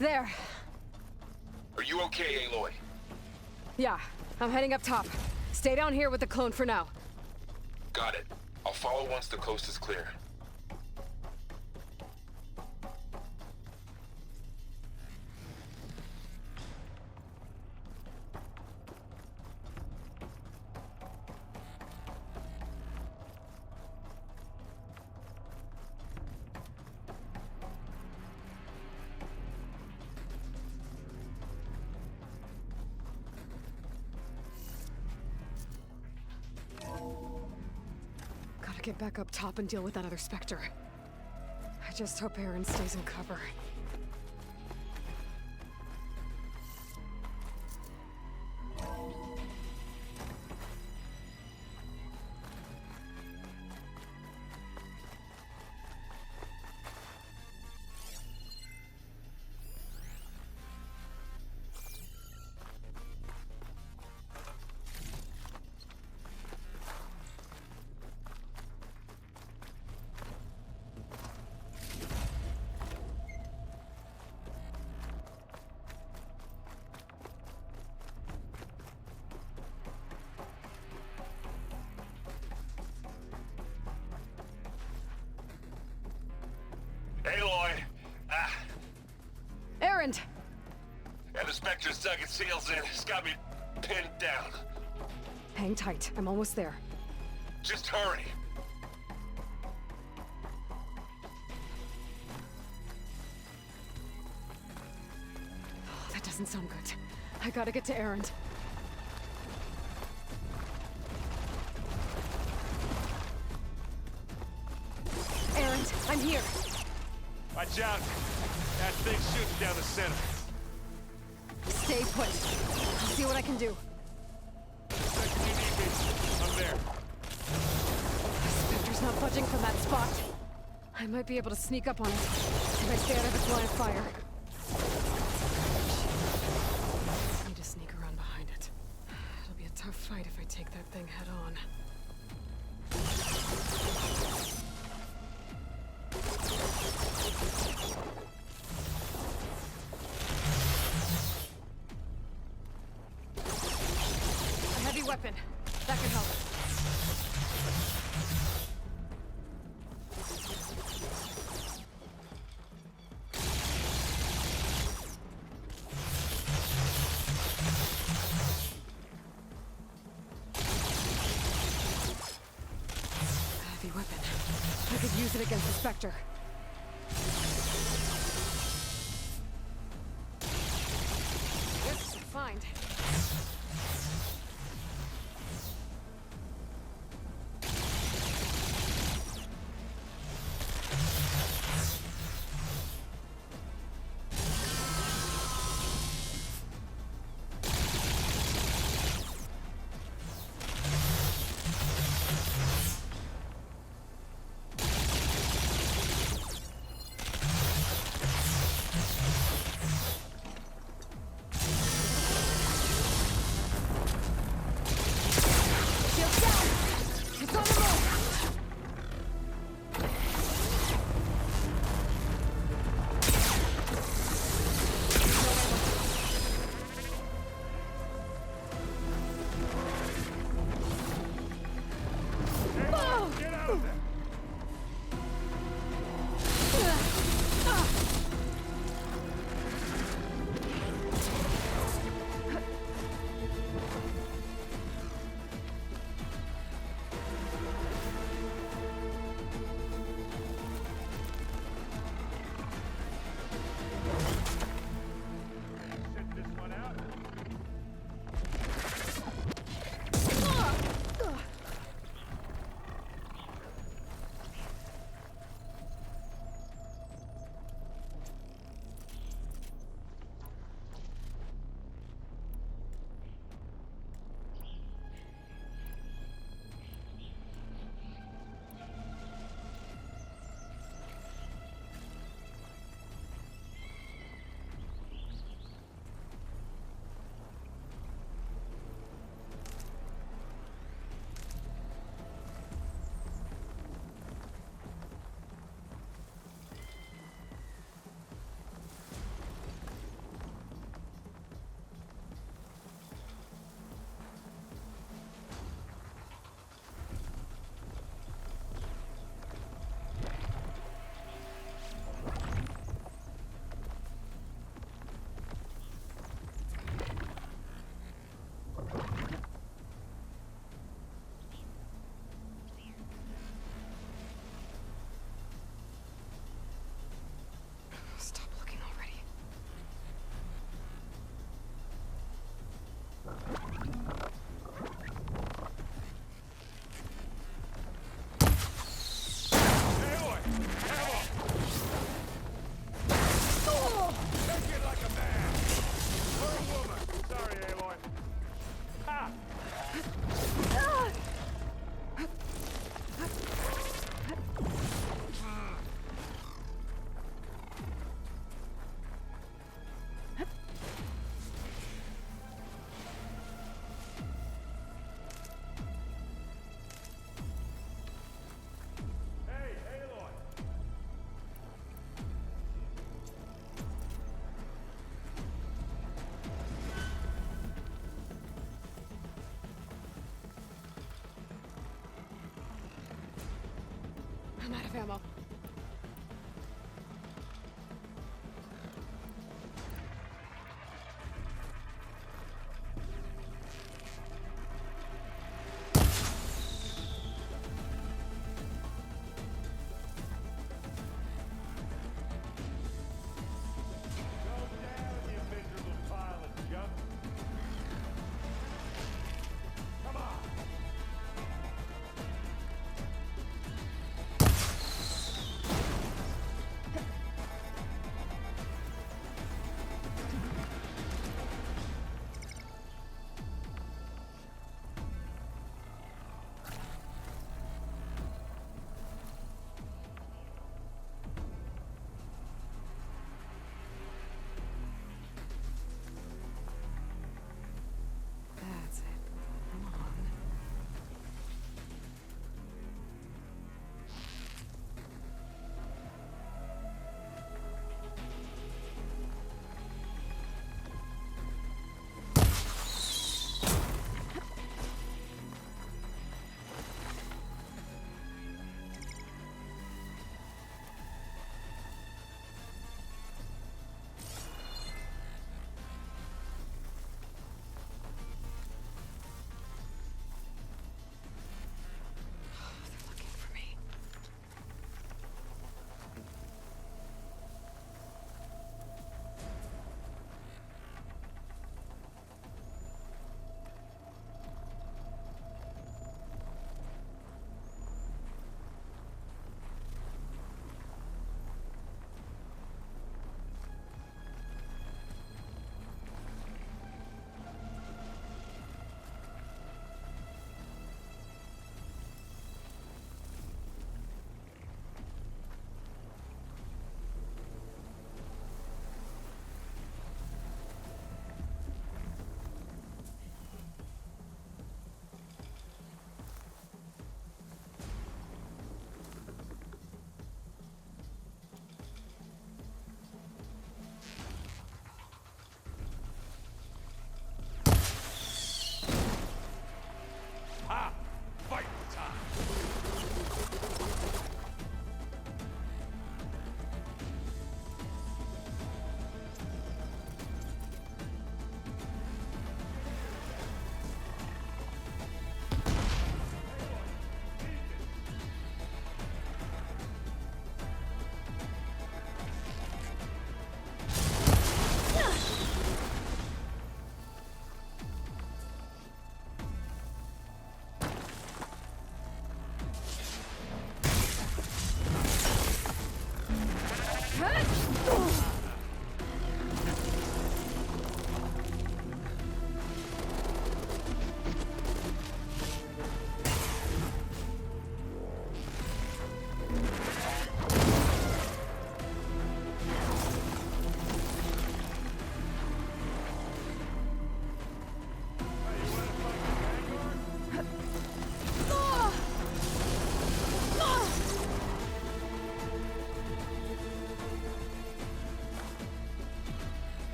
There. Are you okay, Aloy? Yeah, I'm heading up top. Stay down here with the clone for now. Got it. I'll follow once the coast is clear. Gotta get back up top and deal with that other Spectre. I just hope Aaron stays in cover. Aloy! Erend! And the Spectre's dug its heels in. It's got me pinned down. Hang tight. I'm almost there. Just hurry. Oh, that doesn't sound good. I gotta get to Erend. Erend, I'm here. Watch out! That thing's shooting down the center. Stay put. I'll see what I can do. Second you need me, I'm there. The Spectre's not budging from that spot. I might be able to sneak up on it if I stay out of its line of fire. Need to sneak around behind it. It'll be a tough fight if I take that thing head on. A heavy weapon. That can help. A heavy weapon. I could use it against the Spectre. This is a find. I'm out of ammo. That's it. Come on. They're looking for me. Ha! Fight time!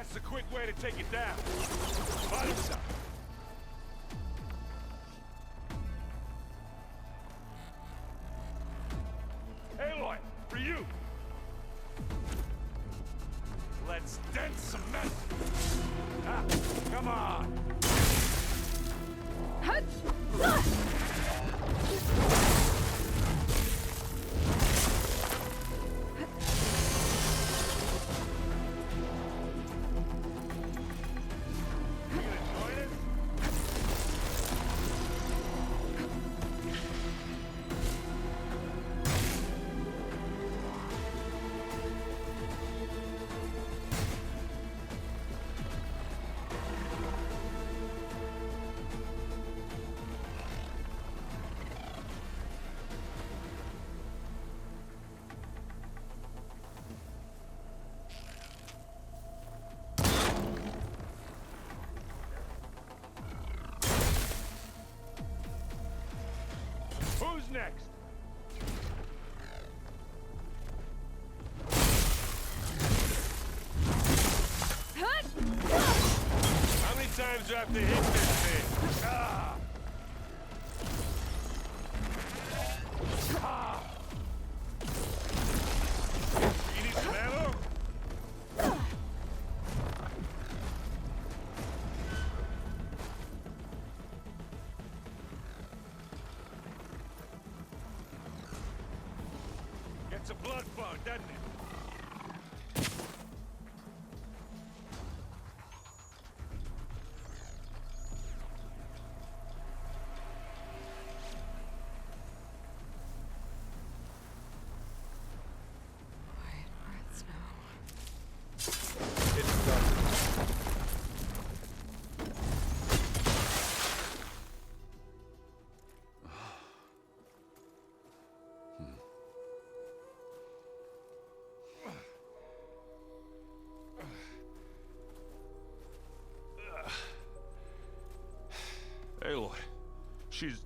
That's the quick way to take it down. Bottom side. Aloy, for you! Let's dent some metal! Ah, come on! Who's next? How many times do I have to hit this thing? Ah! Ah! You need some ammo? It's a blood bug, doesn't it? It's done. Aloy, she's...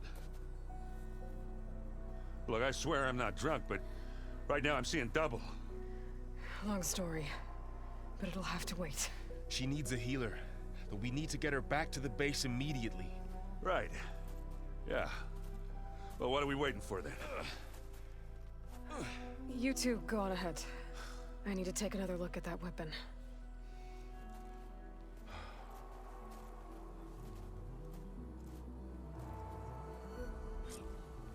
Look, I swear I'm not drunk, but right now I'm seeing double. Long story, but it'll have to wait. She needs a healer, but we need to get her back to the base immediately. Right. Yeah. Well, what are we waiting for then? You two go on ahead. I need to take another look at that weapon.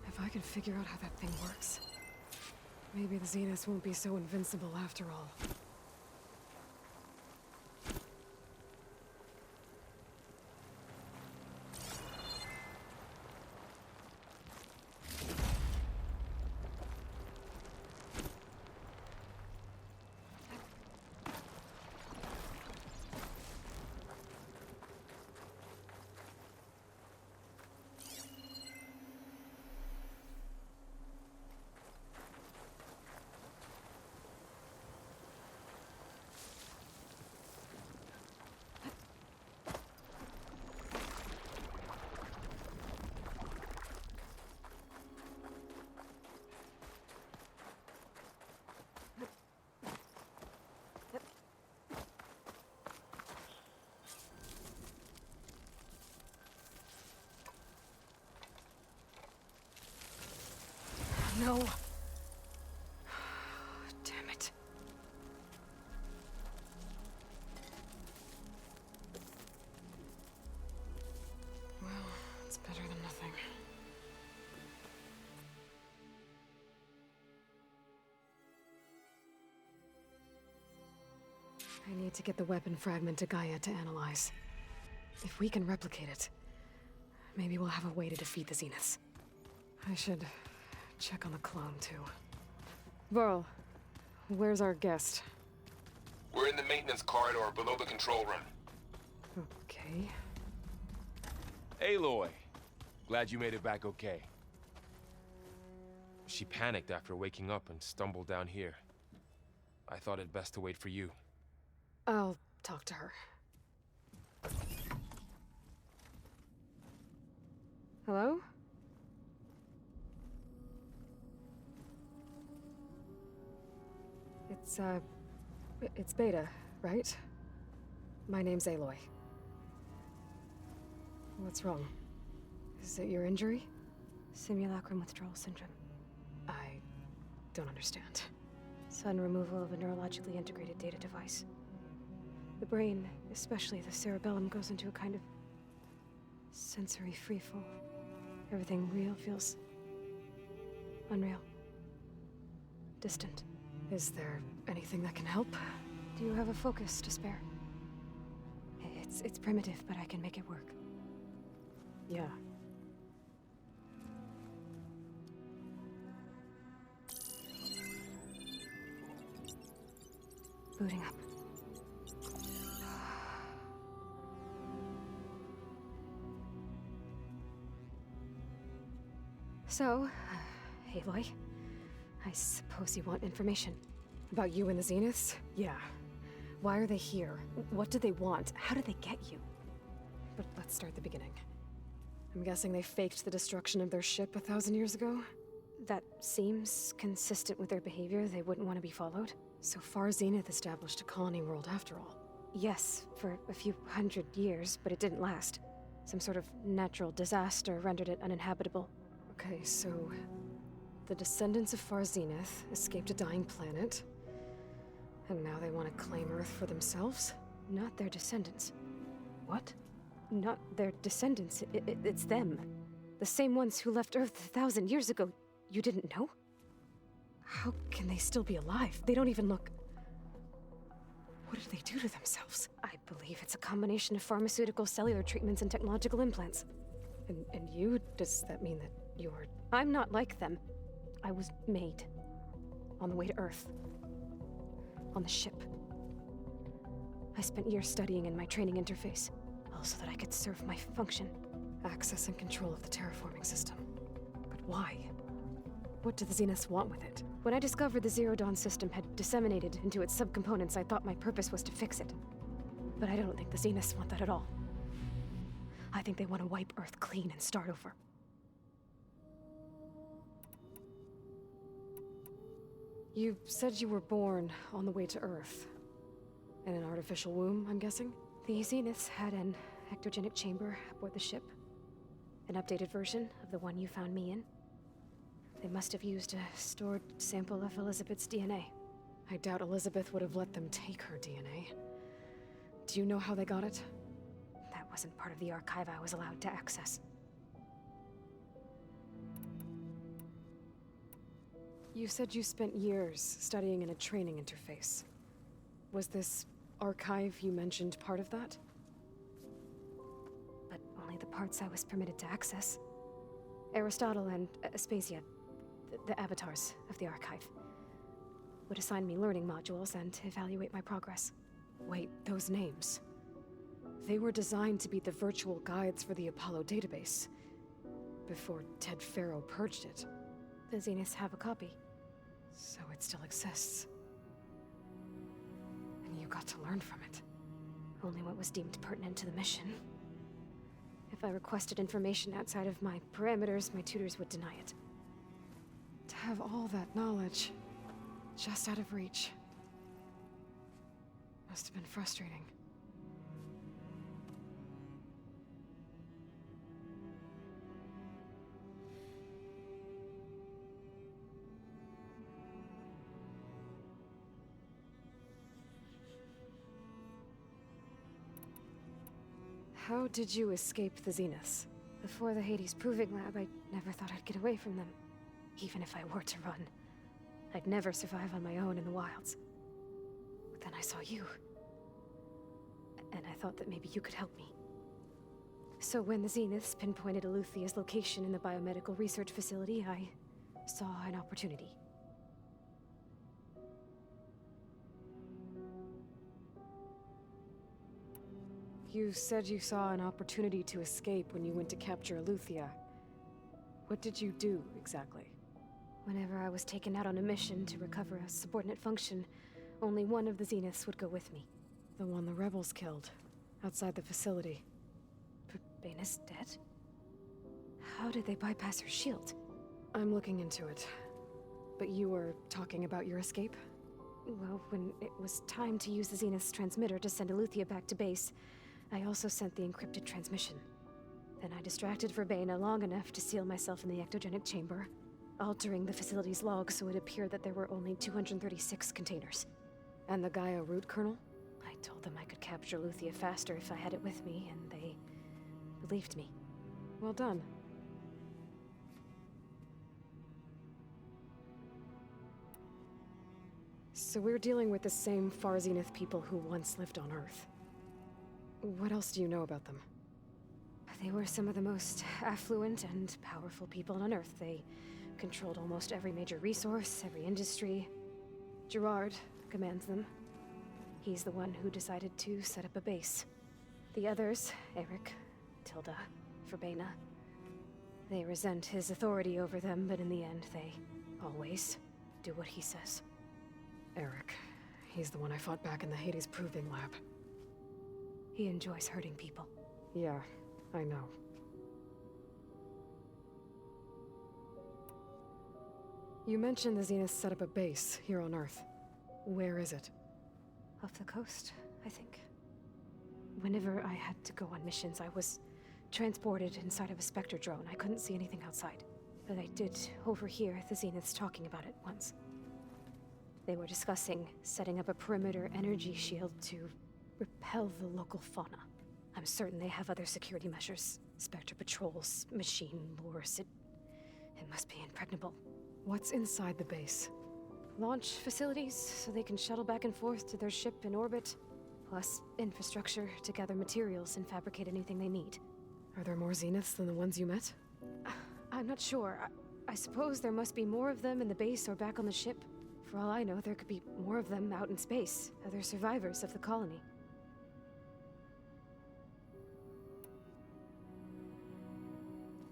If I can figure out how that thing works, maybe the Zeniths won't be so invincible after all. No. Damn it. Well, it's better than nothing. I need to get the weapon fragment to Gaia to analyze. If we can replicate it, maybe we'll have a way to defeat the Zeniths. I should check on the clone, too. Varl, where's our guest? We're in the maintenance corridor below the control room. Okay. Aloy! Glad you made it back okay. She panicked after waking up and stumbled down here. I thought it best to wait for you. I'll talk to her. Hello? It's Beta, right? My name's Aloy. What's wrong? Is it your injury? Simulacrum withdrawal syndrome. I don't understand. Sudden removal of a neurologically integrated data device. The brain, especially the cerebellum, goes into a kind of sensory freefall. Everything real feels unreal. Distant. Is there anything that can help? Do you have a focus to spare? It's primitive, but I can make it work. Yeah. Booting up. So, Aloy, I suppose you want information. About you and the Zeniths? Yeah. Why are they here? What do they want? How did they get you? But let's start at the beginning. I'm guessing they faked the destruction of their ship 1,000 years ago? That seems consistent with their behavior. They wouldn't want to be followed. So far, Zenith established a colony world after all. Yes, for a few hundred years, but it didn't last. Some sort of natural disaster rendered it uninhabitable. Okay, so the descendants of Far Zenith escaped a dying planet, and now they want to claim Earth for themselves? Not their descendants. What? Not their descendants. It's them. The same ones who left Earth 1,000 years ago. You didn't know? How can they still be alive? They don't even look... What did they do to themselves? I believe it's a combination of pharmaceutical, cellular treatments, and technological implants. And you? Does that mean that you're... I'm not like them. I was made. On the way to Earth. On the ship. I spent years studying in my training interface, all so that I could serve my function. Access and control of the terraforming system. But why? What do the Zeniths want with it? When I discovered the Zero Dawn system had disseminated into its subcomponents, I thought my purpose was to fix it. But I don't think the Zeniths want that at all. I think they want to wipe Earth clean and start over. You said you were born on the way to Earth. In an artificial womb, I'm guessing? The Zeniths had an ectogenic chamber aboard the ship. An updated version of the one you found me in. They must have used a stored sample of Elizabeth's DNA. I doubt Elizabeth would have let them take her DNA. Do you know how they got it? That wasn't part of the archive I was allowed to access. You said you spent years studying in a training interface. Was this archive you mentioned part of that? But only the parts I was permitted to access. Aristotle and Aspasia, the avatars of the archive, would assign me learning modules and evaluate my progress. Wait, those names. They were designed to be the virtual guides for the Apollo database, before Ted Faro purged it. The Zeniths have a copy. So it still exists. And you got to learn from it. Only what was deemed pertinent to the mission. If I requested information outside of my parameters, my tutors would deny it. To have all that knowledge, just out of reach, must have been frustrating. How did you escape the Zeniths? Before the Hades Proving Lab, I never thought I'd get away from them. Even if I were to run, I'd never survive on my own in the wilds. But then I saw you. And I thought that maybe you could help me. So when the Zeniths pinpointed Eluthia's location in the biomedical research facility, I saw an opportunity. You said you saw an opportunity to escape when you went to capture Eluthia. What did you do, exactly? Whenever I was taken out on a mission to recover a subordinate function, only one of the Zeniths would go with me. The one the rebels killed, outside the facility. Baina's dead? How did they bypass her shield? I'm looking into it. But you were talking about your escape? Well, when it was time to use the Zenith's transmitter to send Eleuthia back to base, I also sent the encrypted transmission. Then I distracted Verbena long enough to seal myself in the ectogenic chamber, altering the facility's log so it appeared that there were only 236 containers. And the Gaia root kernel? I told them I could capture Eleuthia faster if I had it with me, and they believed me. Well done. So we're dealing with the same Far Zenith people who once lived on Earth. What else do you know about them? They were some of the most affluent and powerful people on Earth. They controlled almost every major resource, every industry. Gerard commands them. He's the one who decided to set up a base. The others, Eric, Tilda, Verbena, they resent his authority over them, but in the end, they always do what he says. Eric. He's the one I fought back in the Hades Proving Lab. He enjoys hurting people. Yeah, I know. You mentioned the Zenith set up a base here on Earth. Where is it? Off the coast, I think. Whenever I had to go on missions, I was transported inside of a Spectre drone. I couldn't see anything outside. But I did overhear the Zeniths talking about it once. They were discussing setting up a perimeter energy shield to repel the local fauna. I'm certain they have other security measures. Spectre patrols, machine lures. It must be impregnable. What's inside the base? Launch facilities, so they can shuttle back and forth to their ship in orbit. Plus infrastructure to gather materials and fabricate anything they need. Are there more Zeniths than the ones you met? I'm not sure. I suppose there must be more of them in the base or back on the ship. For all I know, there could be more of them out in space, other survivors of the colony.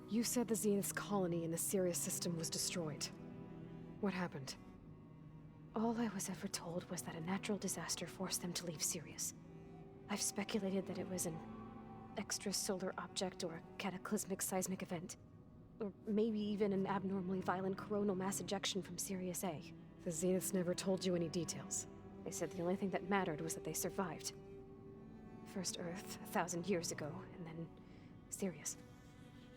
You said the Zenith's colony in the Sirius system was destroyed. What happened? All I was ever told was that a natural disaster forced them to leave Sirius. I've speculated that it was an extrasolar object or a cataclysmic seismic event. Or maybe even an abnormally violent coronal mass ejection from Sirius A. The Zeniths never told you any details. They said the only thing that mattered was that they survived. First Earth, 1,000 years ago, and then Sirius.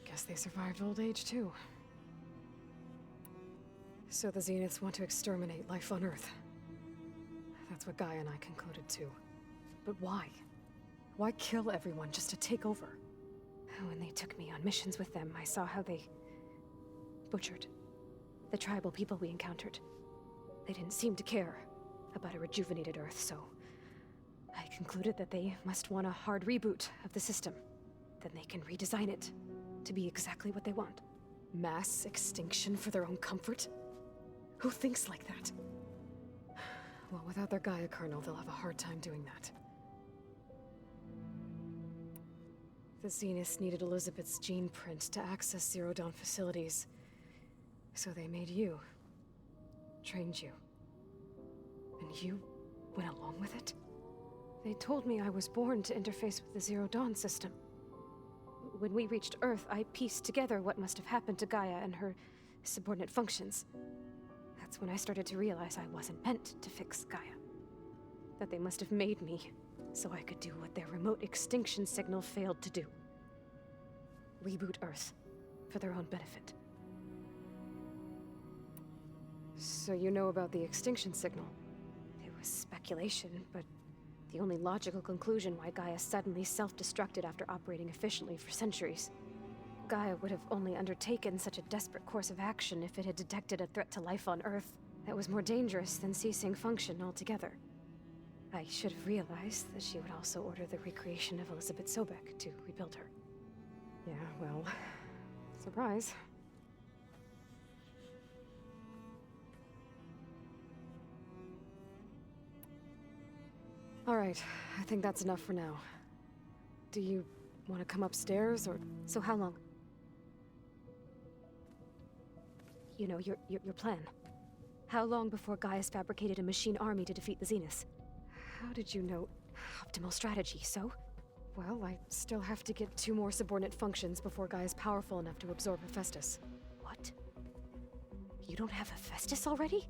Guess they survived old age, too. So the Zeniths want to exterminate life on Earth. That's what Gaia and I concluded, too. But why? Why kill everyone just to take over? When they took me on missions with them, I saw how they butchered the tribal people we encountered. They didn't seem to care about a rejuvenated Earth, so I concluded that they must want a hard reboot of the system. Then they can redesign it to be exactly what they want. Mass extinction for their own comfort? Who thinks like that? Well, without their Gaia kernel, they'll have a hard time doing that. The Zeniths needed Elizabeth's gene print to access Zero Dawn facilities. So they made you. Trained you. And you went along with it? They told me I was born to interface with the Zero Dawn system. When we reached Earth, I pieced together what must have happened to Gaia and her subordinate functions. That's when I started to realize I wasn't meant to fix Gaia. That they must have made me so I could do what their remote extinction signal failed to do. Reboot Earth for their own benefit. So you know about the extinction signal? It was speculation, but the only logical conclusion why Gaia suddenly self-destructed after operating efficiently for centuries. Gaia would have only undertaken such a desperate course of action if it had detected a threat to life on Earth that was more dangerous than ceasing function altogether. I should have realized that she would also order the recreation of Elizabeth Sobek to rebuild her. Yeah, well, surprise. All right, I think that's enough for now. Do you want to come upstairs, or... So how long? You know, your plan. How long before Gaia's fabricated a machine army to defeat the Zeniths? How did you know? Optimal strategy, so? Well, I still have to get 2 more subordinate functions before Gaia's powerful enough to absorb Hephaestus. What? You don't have Hephaestus already?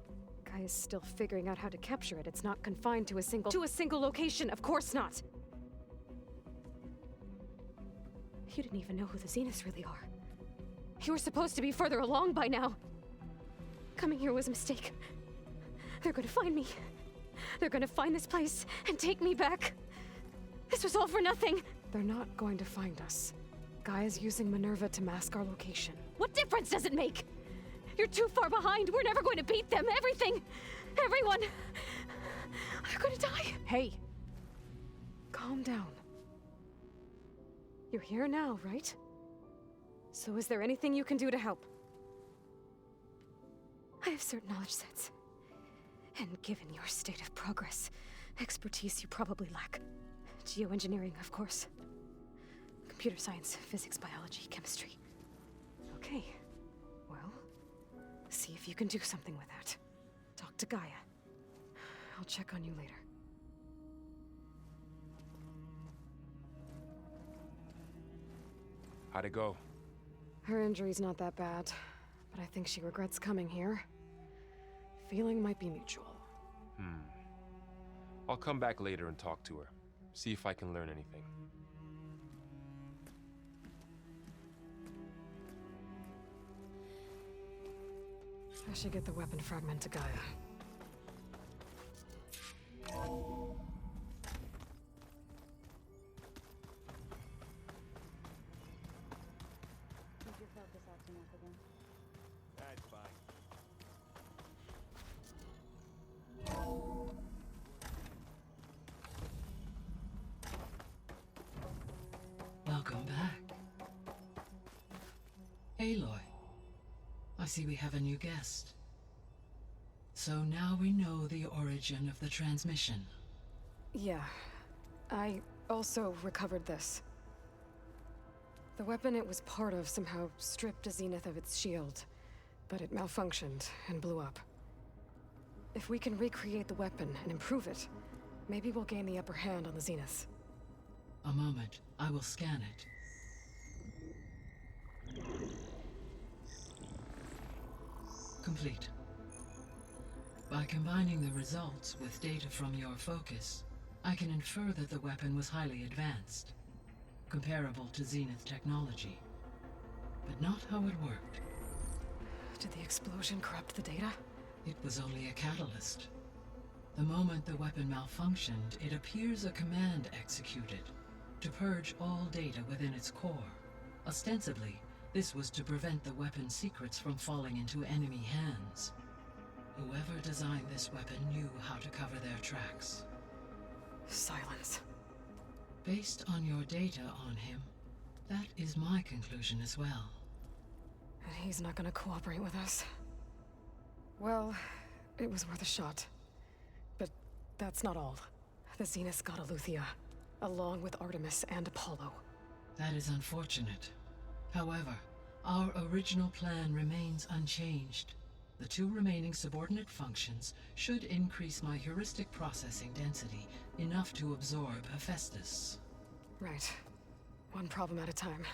Gaia's still figuring out how to capture it. It's not confined to a single location, of course not! You didn't even know who the Zeniths really are. You were supposed to be further along by now. Coming here was a mistake. They're gonna find me. They're gonna find this place and take me back. This was all for nothing. They're not going to find us. Gaia's using Minerva to mask our location. What difference does it make? You're too far behind. We're never going to beat them. Everything, everyone, they're gonna die. Hey, calm down. You're here now, right? So is there anything you can do to help? I have certain knowledge sets. And given your state of progress, expertise you probably lack. Geoengineering, of course. Computer science, physics, biology, chemistry. Okay. Well, see if you can do something with that. Talk to Gaia. I'll check on you later. How'd it go? Her injury's not that bad, but I think she regrets coming here. Feeling might be mutual. I'll come back later and talk to her. See if I can learn anything. I should get the weapon fragment to Gaia. That's fine. Welcome back. Aloy. I see we have a new guest. So now we know the origin of the transmission. Yeah. I also recovered this. The weapon it was part of somehow stripped a Zenith of its shield, but it malfunctioned and blew up. If we can recreate the weapon and improve it, maybe we'll gain the upper hand on the Zeniths. A moment. I will scan it. Complete. By combining the results with data from your focus, I can infer that the weapon was highly advanced, comparable to Zenith technology, but not how it worked. Did the explosion corrupt the data? It was only a catalyst. The moment the weapon malfunctioned, it appears a command executed to purge all data within its core. Ostensibly, this was to prevent the weapon's secrets from falling into enemy hands. Whoever designed this weapon knew how to cover their tracks. Silence. Based on your data on him, that is my conclusion as well. And he's not gonna cooperate with us. Well, it was worth a shot. But that's not all. The Zeniths got Eleuthia, along with Artemis and Apollo. That is unfortunate. However, our original plan remains unchanged. The two remaining subordinate functions should increase my heuristic processing density enough to absorb Hephaestus. Right. One problem at a time.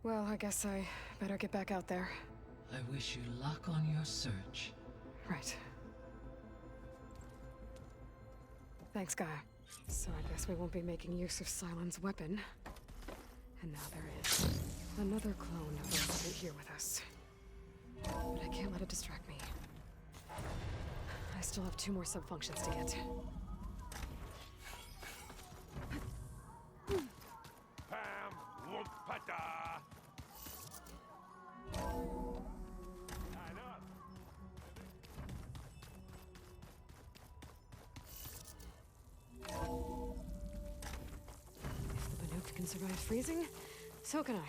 Well, I guess I better get back out there. I wish you luck on your search. Right. Thanks, Gaia. So I guess we won't be making use of Sylens' weapon. And now there is another clone of us right here with us. But I can't let it distract me. I still have 2 more sub-functions to get. Pam Wumpata! Line up! If the Banuk can survive freezing, so can I.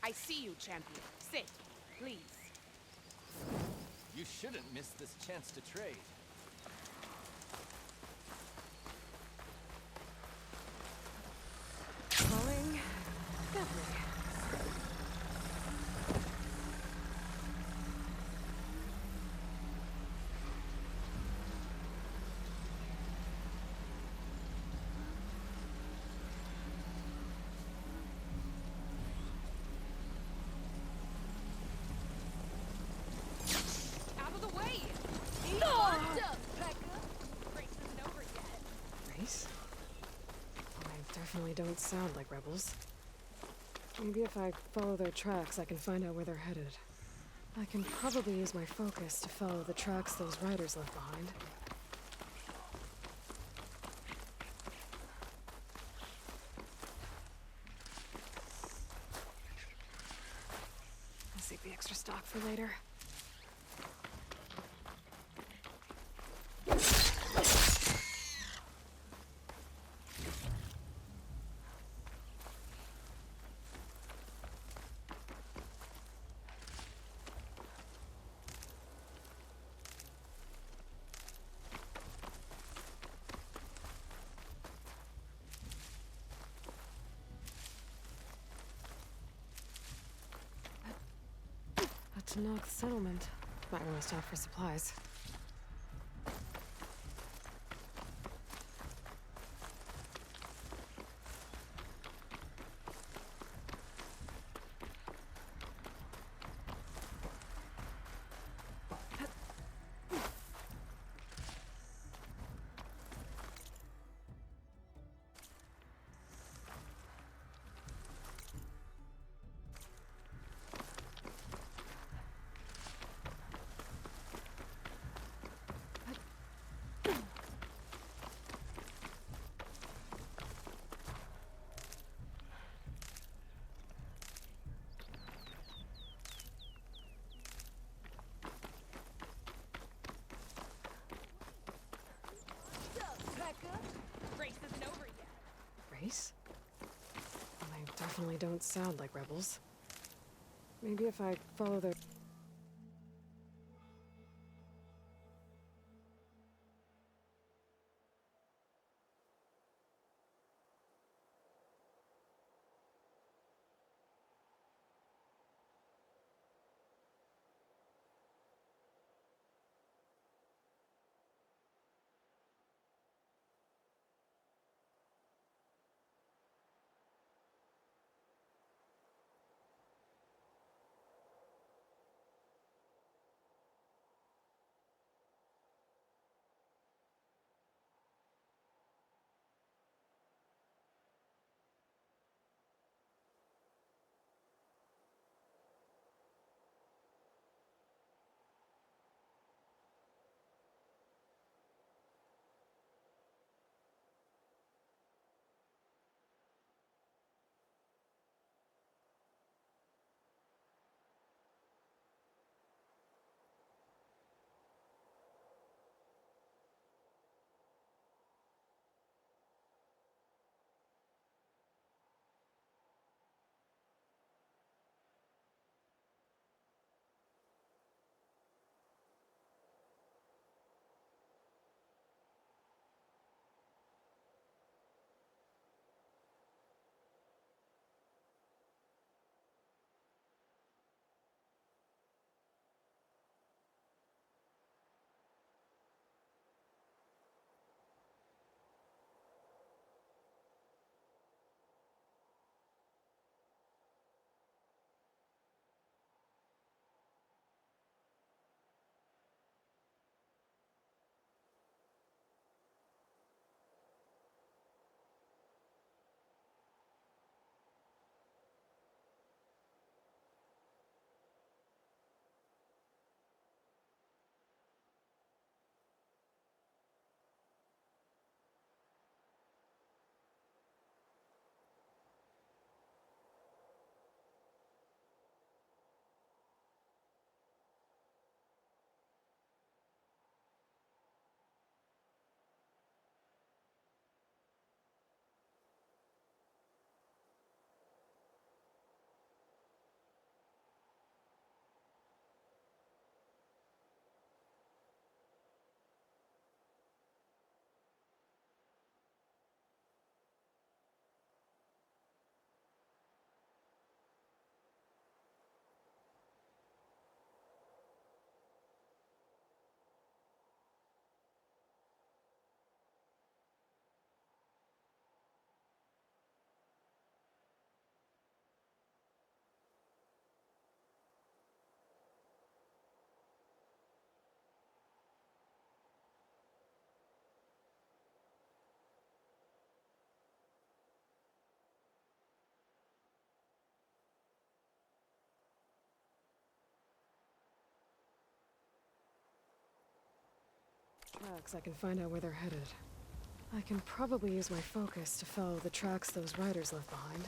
I see you, champion. Sit, please. You shouldn't miss this chance to trade. Calling Bentley. Out of the way! Race? I definitely don't sound like rebels. Maybe if I follow their tracks, I can find out where they're headed. I can probably use my focus to follow the tracks those riders left behind. I'll save the extra stock for later. A Tenakth settlement. Might want to stop for supplies. Race isn't over yet. Race? They definitely don't sound like rebels. Maybe if I follow their... tracks, I can find out where they're headed. I can probably use my focus to follow the tracks those riders left behind.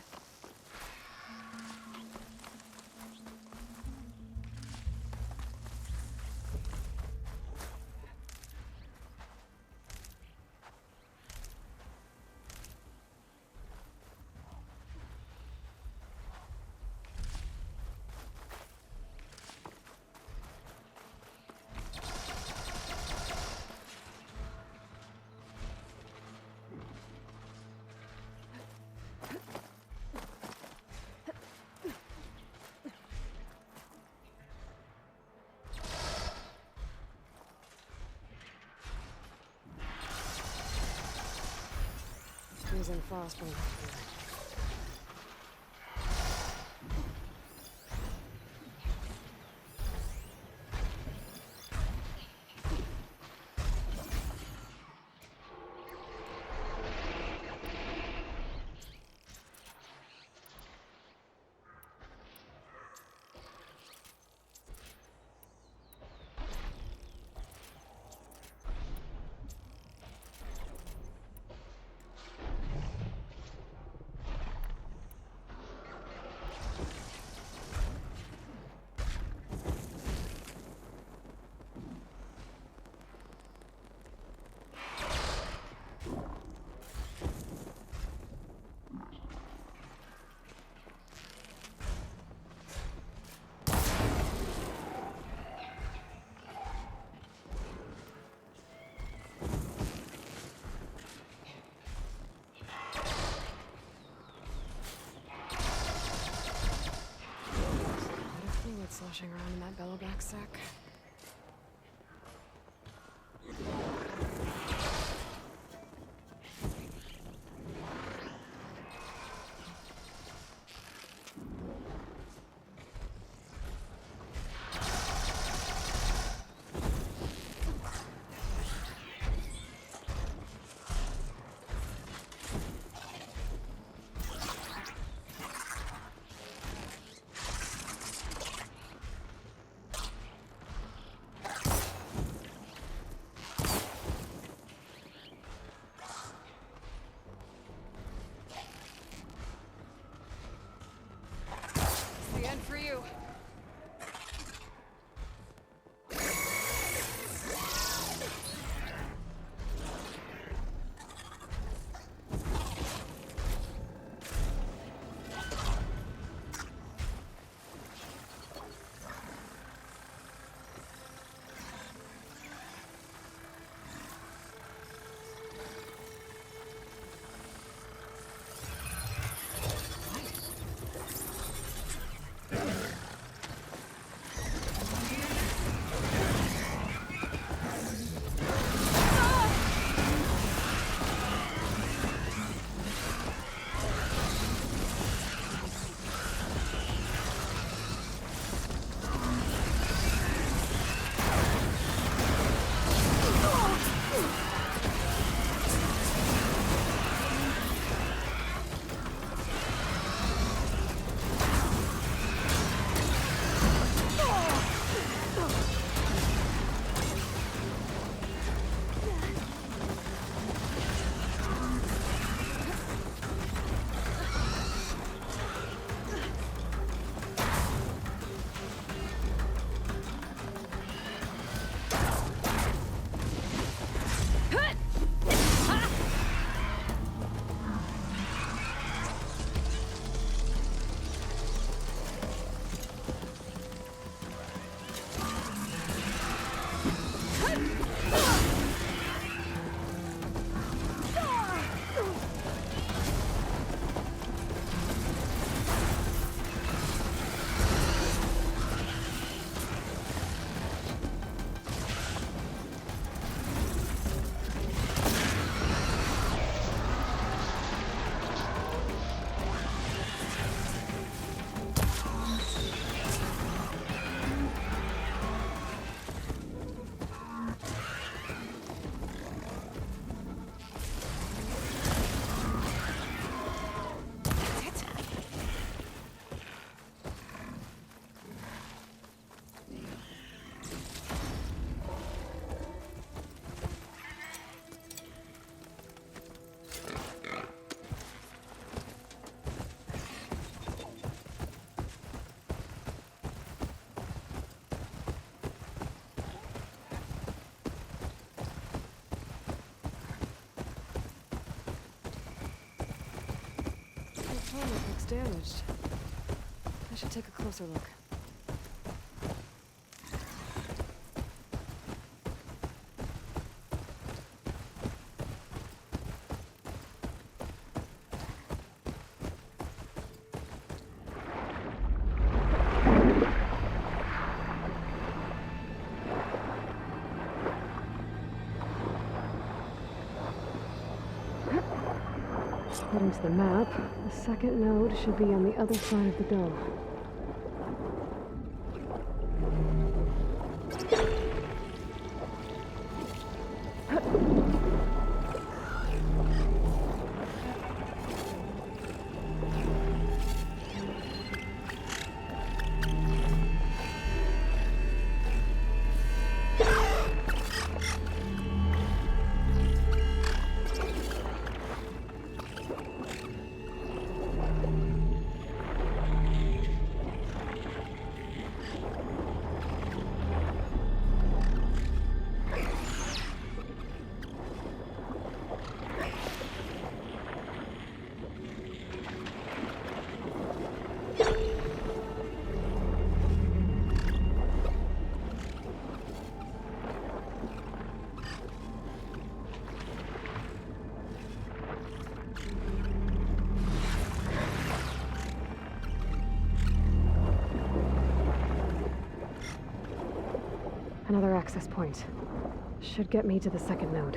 Using Frostwing. Sloshing around in that bellowback sack. Tarmac looks damaged. I should take a closer look. According to the map, the second node should be on the other side of the dome. Another access point. Should get me to the second node.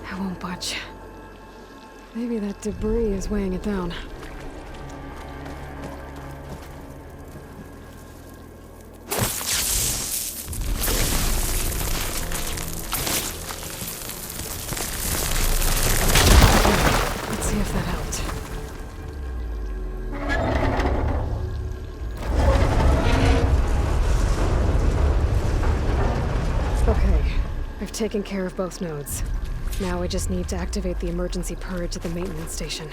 I won't budge. Maybe that debris is weighing it down. Let's see if that helped. Okay, I've taken care of both nodes. Now I just need to activate the emergency purge at the maintenance station.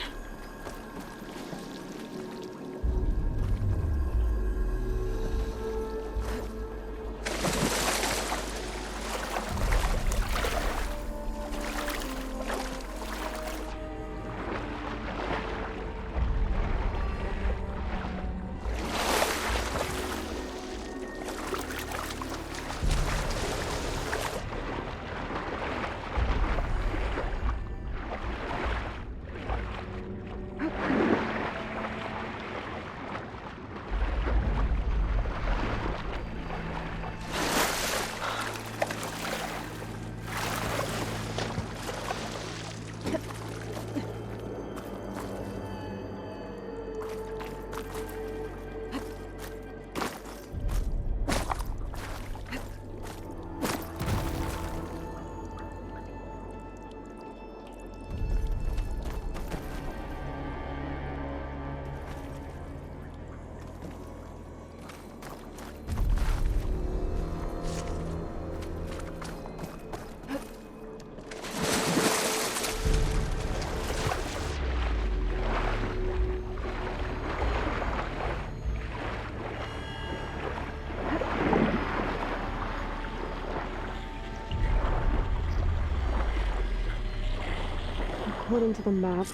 According to the map,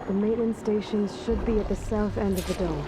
the maintenance stations should be at the south end of the dome.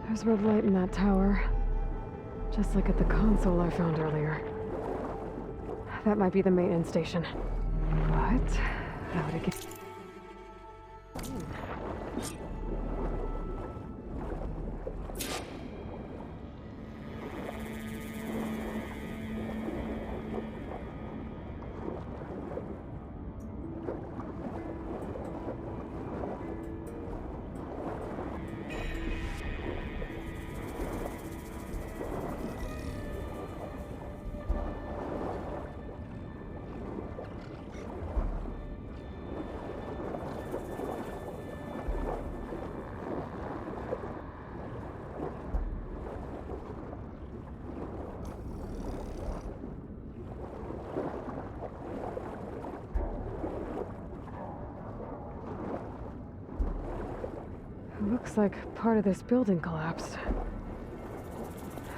There's red light in that tower. Just like at the console I found earlier. That might be the maintenance station. What? How would it get... Looks like part of this building collapsed.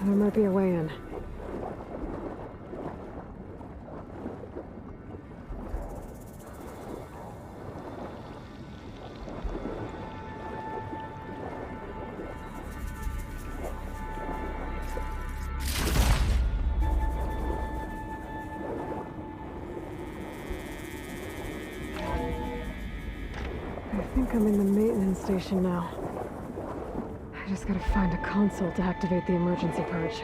There might be a way in. I think I'm in the maintenance station now. I just gotta find a console to activate the emergency purge.